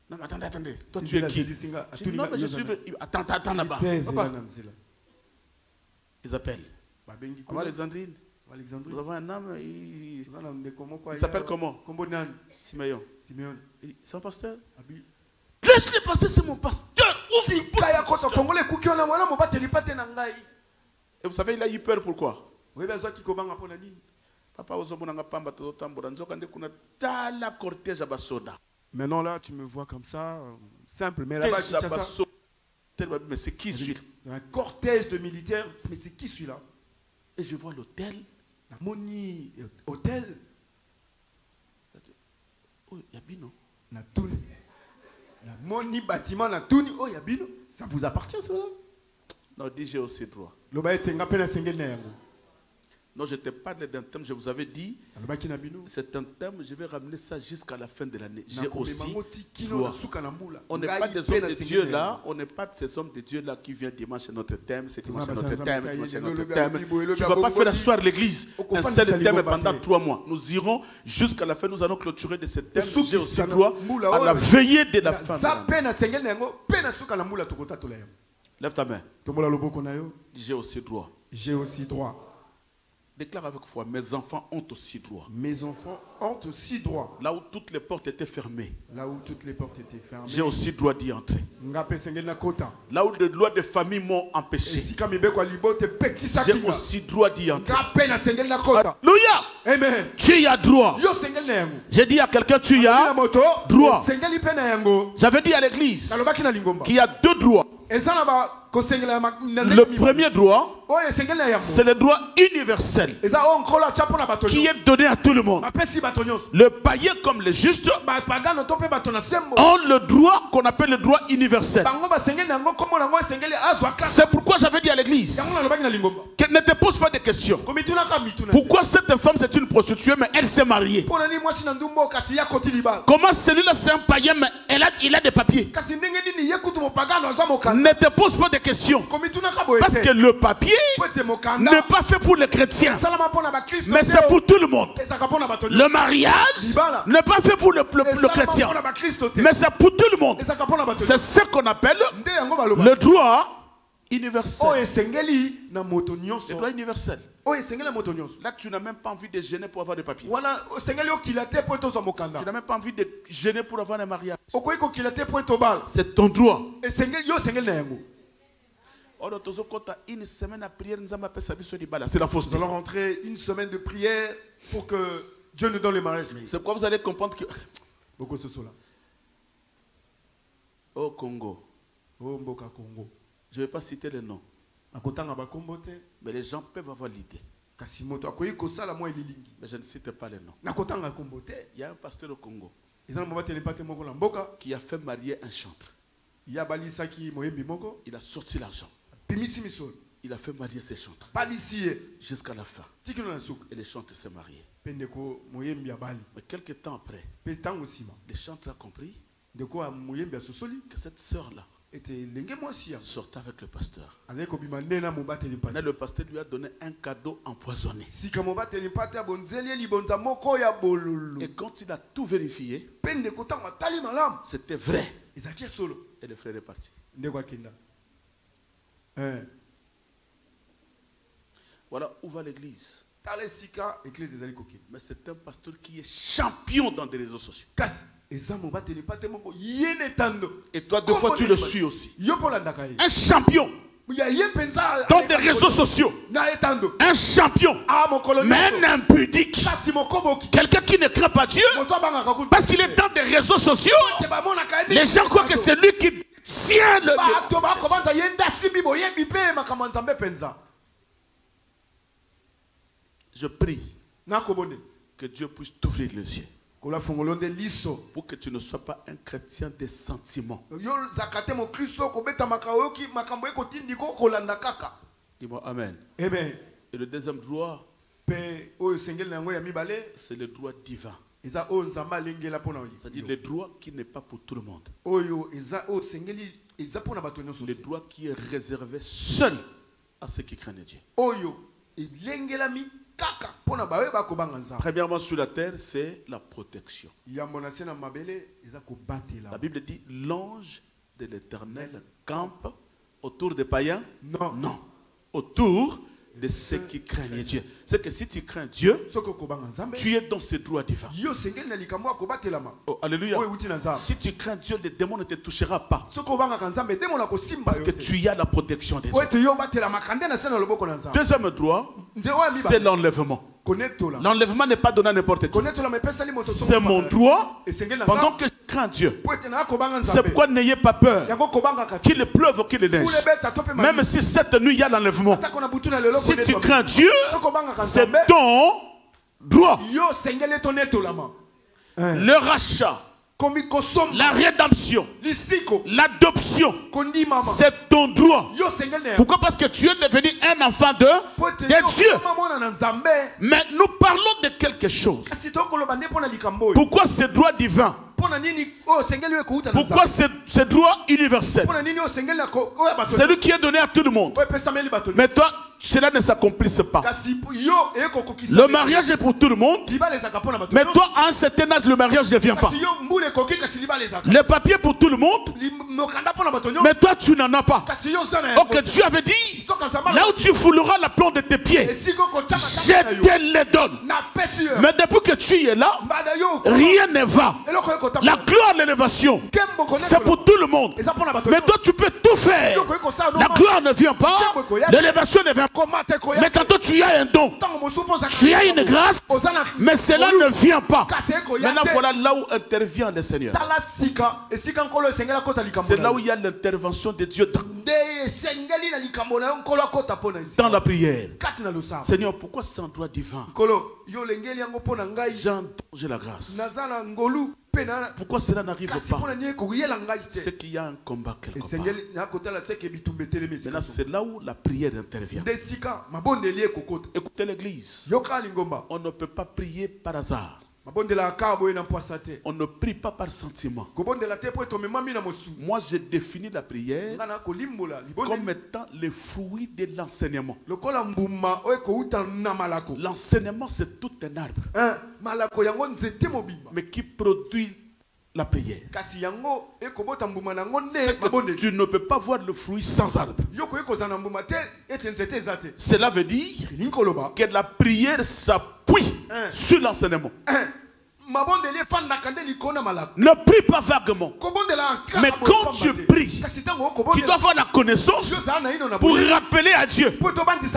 non mais attendez, toi tu es qui? Je dis, non mais je suis, attends là-bas. Ils appellent. Maman Alexandrine, nous avons un homme, il s'appelle comment? Simeon. C'est un pasteur? Laisse-le passer, c'est mon pasteur. Ouvre le Et vous savez, il a eu peur pourquoi? Papa, maintenant là, tu me vois comme ça, simple, mais là-bas, mais c'est qui celui-là? Un cortège de militaires, mais c'est qui celui-là? Et je vois l'hôtel. La Moni, hôtel. Oh, Yabino. La Touni. La Moni bâtiment, la Touni. Oh, Yabino. Ça vous appartient, ça? Non, dis j'ai aussi droit. loba ete nga pe na sengeli na yango. Non, je te parle d'un thème, je vous avais dit, c'est un thème, je vais ramener ça jusqu'à la fin de l'année. J'ai aussi droit. On n'est pas des hommes de Dieu là, on n'est pas de ces hommes de Dieu là qui viennent dimanche à notre thème, c'est dimanche à notre thème, dimanche à notre thème. Tu ne vas pas faire asseoir l'église un seul thème pendant 3 mois. Nous irons jusqu'à la fin, nous allons clôturer de ce thème. J'ai aussi droit à la veillée de la fin. Lève ta main. J'ai aussi droit. J'ai aussi droit. Déclare avec foi, mes enfants ont aussi droit. Mes enfants ont aussi droit. Là où toutes les portes étaient fermées. Là où toutes les portes étaient fermées. J'ai aussi droit d'y entrer. Là où les lois de famille m'ont empêché. J'ai aussi droit d'y entrer. Alléluia. Amen. Tu y as droit. J'ai dit à quelqu'un, tu y as droit. J'avais dit à l'église qu'il y a 2 droits. Le premier droit, c'est le droit universel qui est donné à tout le monde. Le païen comme les justes ont le droit qu'on appelle le droit universel. C'est pourquoi j'avais dit à l'église qu'elle ne te pose pas de questions. Pourquoi cette femme c'est une prostituée mais elle s'est mariée? Comment celui-là c'est un païen mais il a des papiers? Ne te pose pas de questions. Parce que le papier n'est pas fait pour les chrétiens, mais c'est pour tout le monde. Le mariage n'est pas fait pour le chrétien, mais c'est pour tout le monde. C'est ce qu'on appelle le droit universel. Le droit universel. Là, tu n'as même pas envie de gêner pour avoir des papiers. Tu n'as même pas envie de gêner pour avoir un mariage. C'est ton droit. Une semaine à prière, c'est la fausseté. Nous allons rentrer une semaine de prière pour que Dieu nous donne le mariage. C'est pourquoi vous allez comprendre que beaucoup ce sont là. Au Congo, Mboka Congo. Je ne vais pas citer les noms, mais les gens peuvent avoir l'idée. Mais je ne cite pas les noms. Il y a un pasteur au Congo qui a fait marier un chantre. Il a sorti l'argent. Il a fait marier ses chantres jusqu'à la fin. Et les chantres s'est marié. Mais quelques temps après, les chantres ont compris que cette sœur-là sortait avec le pasteur. Mais le pasteur lui a donné un cadeau empoisonné. Et quand il a tout vérifié, c'était vrai. Et le frère est parti. Voilà où va l'église. Mais c'est un pasteur qui est champion dans des réseaux sociaux. Et toi, 2 fois, tu le suis aussi. Un champion dans des réseaux sociaux. Un champion. Mais un impudique. Quelqu'un qui ne craint pas Dieu. Parce qu'il est dans des réseaux sociaux. Les gens croient que c'est lui qui tient le... Je prie que Dieu puisse t'ouvrir les yeux pour que tu ne sois pas un chrétien des sentiments. Dis-moi Amen. Amen. Et le deuxième droit, c'est le droit divin. C'est-à-dire le droit qui n'est pas pour tout le monde. Le droit qui est réservé seul à ceux qui craignent Dieu. Premièrement sur la terre, c'est la protection. La Bible dit l'ange de l'Éternel campe autour des païens. Non. Autour de ceux qui craignent Dieu. C'est que si tu crains Dieu, tu es dans ce droit divin. Oh, alléluia. Si tu crains Dieu, le démon ne te touchera pas. Parce que tu as la protection de Dieu. Deuxième droit, c'est l'enlèvement. L'enlèvement n'est pas donné à n'importe qui. C'est mon droit pendant que je crains Dieu. C'est pourquoi n'ayez pas peur qu'il pleuve ou qu'il neige. Même si cette nuit il y a l'enlèvement, si tu crains Dieu, c'est ton droit. Le rachat La rédemption, l'adoption, c'est ton droit. Pourquoi? Parce que tu es devenu un enfant de Dieu. Mais nous parlons de quelque chose. Pourquoi ce droit divin? Pourquoi ce droit universel? C'est lui qui est donné à tout le monde. Mais toi, cela ne s'accomplisse pas. Le mariage est pour tout le monde. Mais toi, à un certain âge, le mariage ne vient pas. Le papier pour tout le monde. Mais toi, tu n'en as pas. Ok, tu avais dit, là où tu fouleras la plante de tes pieds, je te le donne. Mais depuis que tu es là, rien ne va. La gloire, l'élévation, c'est pour tout le monde. Mais toi, tu peux tout faire. La gloire ne vient pas. L'élévation ne vient pas. Mais tantôt tu as un don, tu as une grâce, mais cela ne vient pas. Maintenant voilà là où intervient le Seigneur. C'est là où il y a l'intervention de Dieu dans la prière. Seigneur, pourquoi c'est un droit divin? J'ai la grâce. Pourquoi cela n'arrive pas? C'est qu'il y a un combat quelque part. Maintenant, c'est là où la prière intervient. Écoutez l'église. On ne peut pas prier par hasard. On ne prie pas par sentiment. Moi, j'ai défini la prière comme étant le fruit de l'enseignement. L'enseignement, c'est tout un arbre, mais qui produit la prière. Tu ne peux pas voir le fruit sans arbre. Cela veut dire que la prière s'appuie sur l'enseignement. Ne prie pas vaguement. Mais quand tu pries, tu dois avoir la connaissance pour rappeler à Dieu: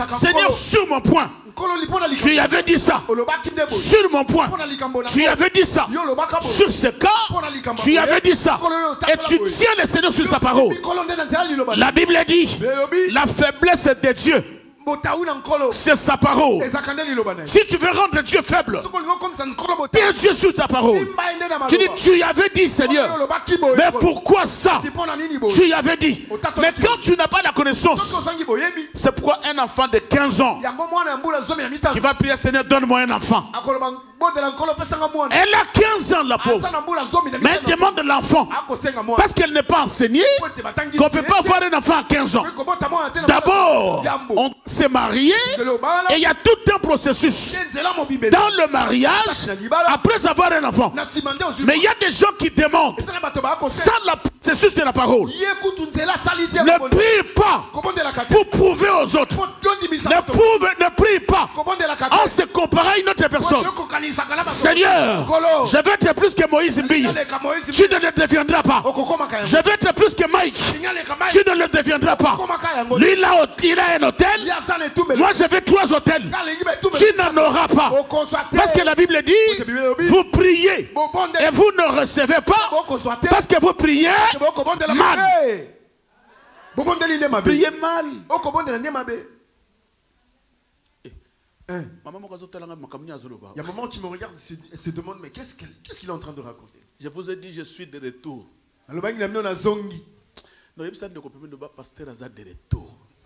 Seigneur, sur mon point, tu avais dit ça. Sur mon point, tu avais dit ça. Sur ce cas, tu avais dit ça. Et tu tiens le Seigneur sur sa parole. La Bible dit: la faiblesse de Dieu, c'est sa parole. Si tu veux rendre Dieu faible, tiens Dieu sur ta parole. Tu dis: tu y avais dit, Seigneur, mais pourquoi ça? Tu y avais dit. Mais quand tu n'as pas la connaissance, c'est pourquoi un enfant de 15 ans qui va prier: Seigneur, donne-moi un enfant. Elle a 15 ans, la pauvre, mais elle demande l'enfant parce qu'elle n'est pas enseignée qu'on ne peut pas avoir un enfant à 15 ans. D'abord, on s'est marié et il y a tout un processus dans le mariage après avoir un enfant. Mais il y a des gens qui demandent sans le processus de la parole. Ne prie pas pour prouver aux autres. Ne prie pas en se comparant à une autre personne. Seigneur, je vais être plus que Moïse Mbiye, tu ne le deviendras pas. Je vais être plus que Mike, tu ne le deviendras pas. Lui il a un hôtel, moi je vais 3 hôtels, tu n'en auras pas. Parce que la Bible dit: vous priez et vous ne recevez pas parce que vous priez mal. Priez mal. Il y a un moment qui me regarde et se demande: mais qu'est-ce qu'il est en train de raconter? Je vous ai dit, je suis de retour.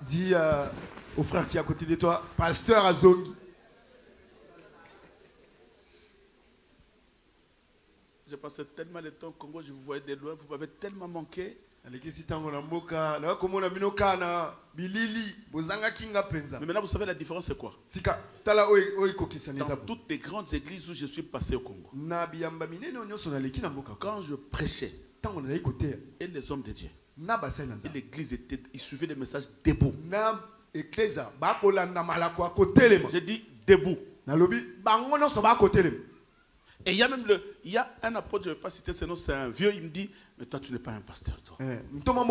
Dis au frère qui est à côté de toi: pasteur Azongi. J'ai passé tellement de temps au Congo, je vous voyais de loin, vous m'avez tellement manqué. Mais maintenant, vous savez la différence c'est quoi? Dans toutes les grandes églises où je suis passé au Congo, quand je prêchais, et les hommes de Dieu, et l'église était, ils suivaient les messages debout. J'ai dit debout. Et il y a même un apôtre, je ne vais pas citer ce nom, c'est un vieux, il me dit: mais toi tu n'es pas un pasteur, toi. Toi,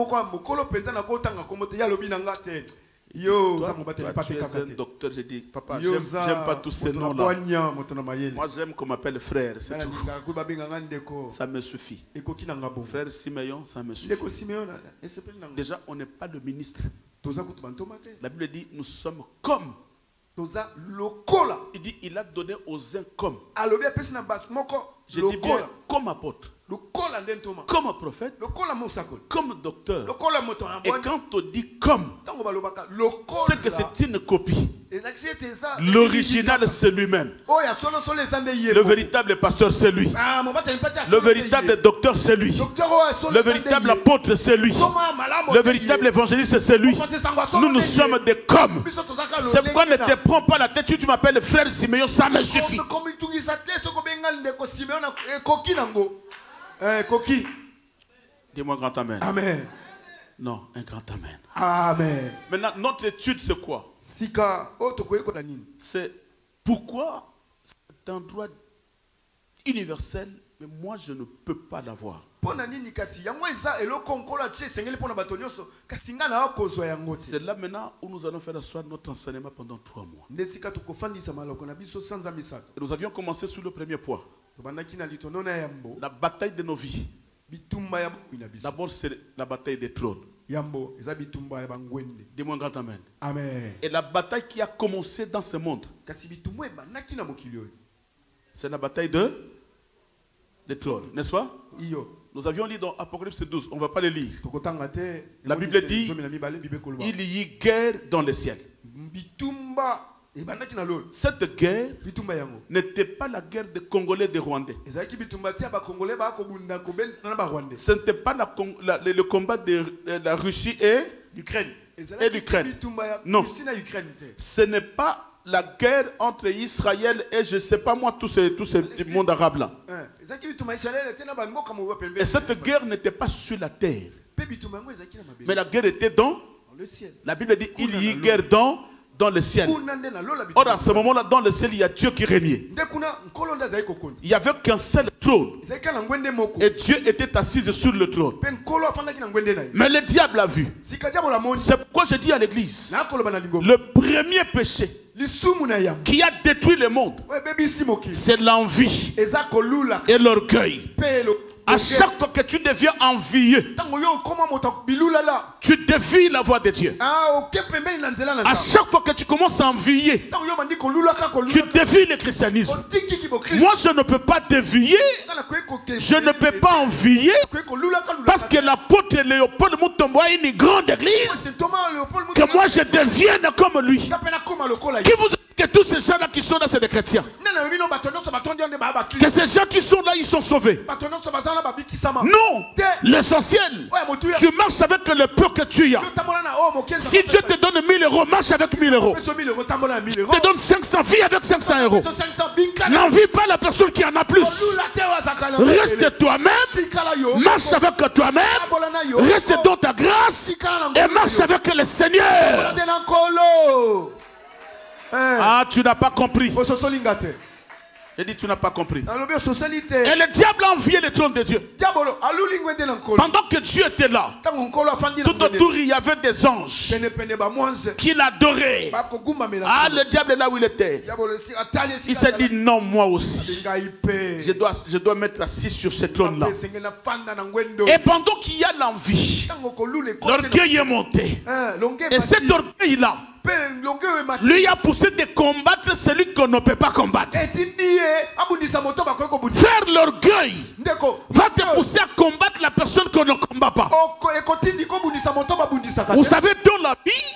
tu es un docteur. J'ai dit: papa, j'aime pas tous ces noms-là. Moi j'aime qu'on m'appelle frère, c'est tout. Ça me suffit. Frère Simeon, ça me suffit. Déjà, on n'est pas le ministre. La Bible dit: nous sommes comme. Il dit: il a donné aux uns comme. Je dis bien comme apôtre. comme prophète, comme docteur. Et quand on dit comme, c'est que c'est une copie. L'original, c'est lui-même. Le véritable pasteur, c'est lui. Le véritable docteur, c'est lui. Le véritable apôtre, c'est lui. Le véritable évangéliste, c'est lui. Nous sommes des comme. C'est pourquoi ne te prends pas la tête. Tu m'appelles frère Siméon, ça me suffit. Dis-moi un grand amen. Amen. Non, un grand amen. Amen. Maintenant, notre étude, c'est quoi? C'est pourquoi c'est un droit universel, mais moi je ne peux pas l'avoir. C'est là maintenant où nous allons faire asseoir notre enseignement pendant 3 mois. Et nous avions commencé sur le premier point. La bataille de nos vies. D'abord, c'est la bataille des trônes. Dis-moi un grand amen. Amen. Et la bataille qui a commencé dans ce monde, c'est la bataille des trônes, n'est-ce pas? Nous avions lu dans Apocalypse 12, on ne va pas le lire. La Bible dit, il y eut guerre dans le ciel. Cette guerre n'était pas la guerre des Congolais et des Rwandais. Ce n'était pas le combat de la Russie et l'Ukraine. Non, ce n'est pas la guerre entre Israël et je ne sais pas moi, tout ce monde arabe là. Et cette guerre n'était pas sur la terre. Mais la guerre était dans le ciel. La Bible dit, il y eut guerre dans le ciel. Or, à ce moment-là, dans le ciel, il y a Dieu qui régnait. Il n'y avait qu'un seul trône. Et Dieu était assis sur le trône. Mais le diable a vu. C'est pourquoi je dis à l'église, le premier péché qui a détruit le monde, c'est l'envie et l'orgueil. À chaque fois que tu deviens envieux, tu défies la voix de Dieu. À chaque fois que tu commences à envier, tu défies le christianisme. Moi, je ne peux pas dévier, je ne peux pas envier, parce que l'apôtre Léopold Mutombo a une grande église, que moi je devienne comme lui. Qui vous dit que tous ces gens-là qui sont là, c'est des chrétiens? Que ces gens qui sont là, ils sont sauvés? Non, l'essentiel, tu marches avec le peu que tu as. Si Dieu te donne 1000 euros, marche avec 1000 euros. Te donne 500, vis avec 500 euros. N'envie pas la personne qui en a plus. Reste toi-même, marche avec toi-même, reste dans ta grâce et marche avec le Seigneur. Ah, tu n'as pas compris. Il dit, tu n'as pas compris. Et le diable a envié le trône de Dieu. Pendant que Dieu était là, tout autour il y avait des anges qui l'adoraient. Ah, le diable est là où il était. Il s'est dit, non, moi aussi. Je dois mettre assis sur ce trône-là. Et pendant qu'il y a l'envie, l'orgueil est monté. Et cet orgueil-là lui a poussé de combattre celui qu'on ne peut pas combattre. Faire l'orgueil va te pousser à combattre la personne qu'on ne combat pas. Vous savez, dans la vie,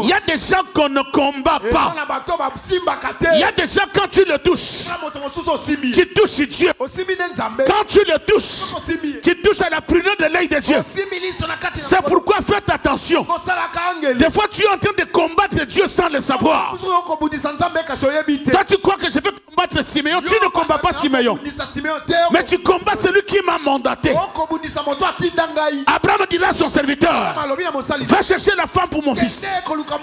il y a des gens qu'on ne combat pas. Il y a des gens, quand tu le touches, tu touches Dieu. Quand tu le touches, tu touches à la prunelle de l'œil de Dieu. C'est pourquoi faites attention. Des fois, tu es en train de combattre Dieu sans le savoir. Toi, tu crois que je vais combattre Siméon. Tu ne combats pas Siméon, mais tu combats celui qui m'a mandaté. Abraham dira à son serviteur, va chercher la femme pour mon fils.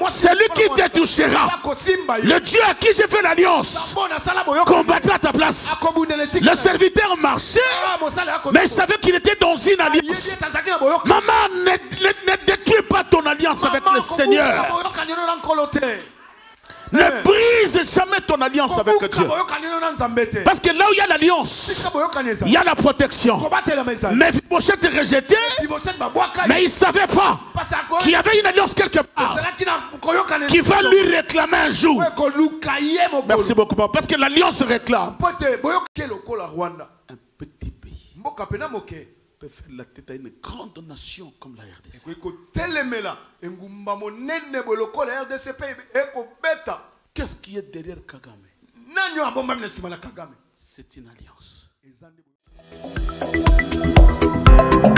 Celui qui te touchera, le Dieu à qui j'ai fait l'alliance, combattra à ta place. Le serviteur marchait, mais il savait qu'il était dans une alliance. Maman, ne détruis pas ton alliance avec le Seigneur. Ne brise jamais ton alliance avec Dieu. Parce que là où il y a l'alliance, il y a la protection. Mais Mephibosheth est rejeté, mais il ne savait pas qu'il y avait une alliance quelque part qui va lui réclamer un jour. Merci beaucoup. Parce que l'alliance réclame. Un petit pays mboka pena moke peut faire la tête à une grande nation comme la RDC. ekoki kotelemela engumba monene boye lokola RDC mpe ekobeta. Qu'est-ce qui est derrière Kagame? Nani oyo abombami na nsima na Kagame? C'est une alliance. Eza nde boye.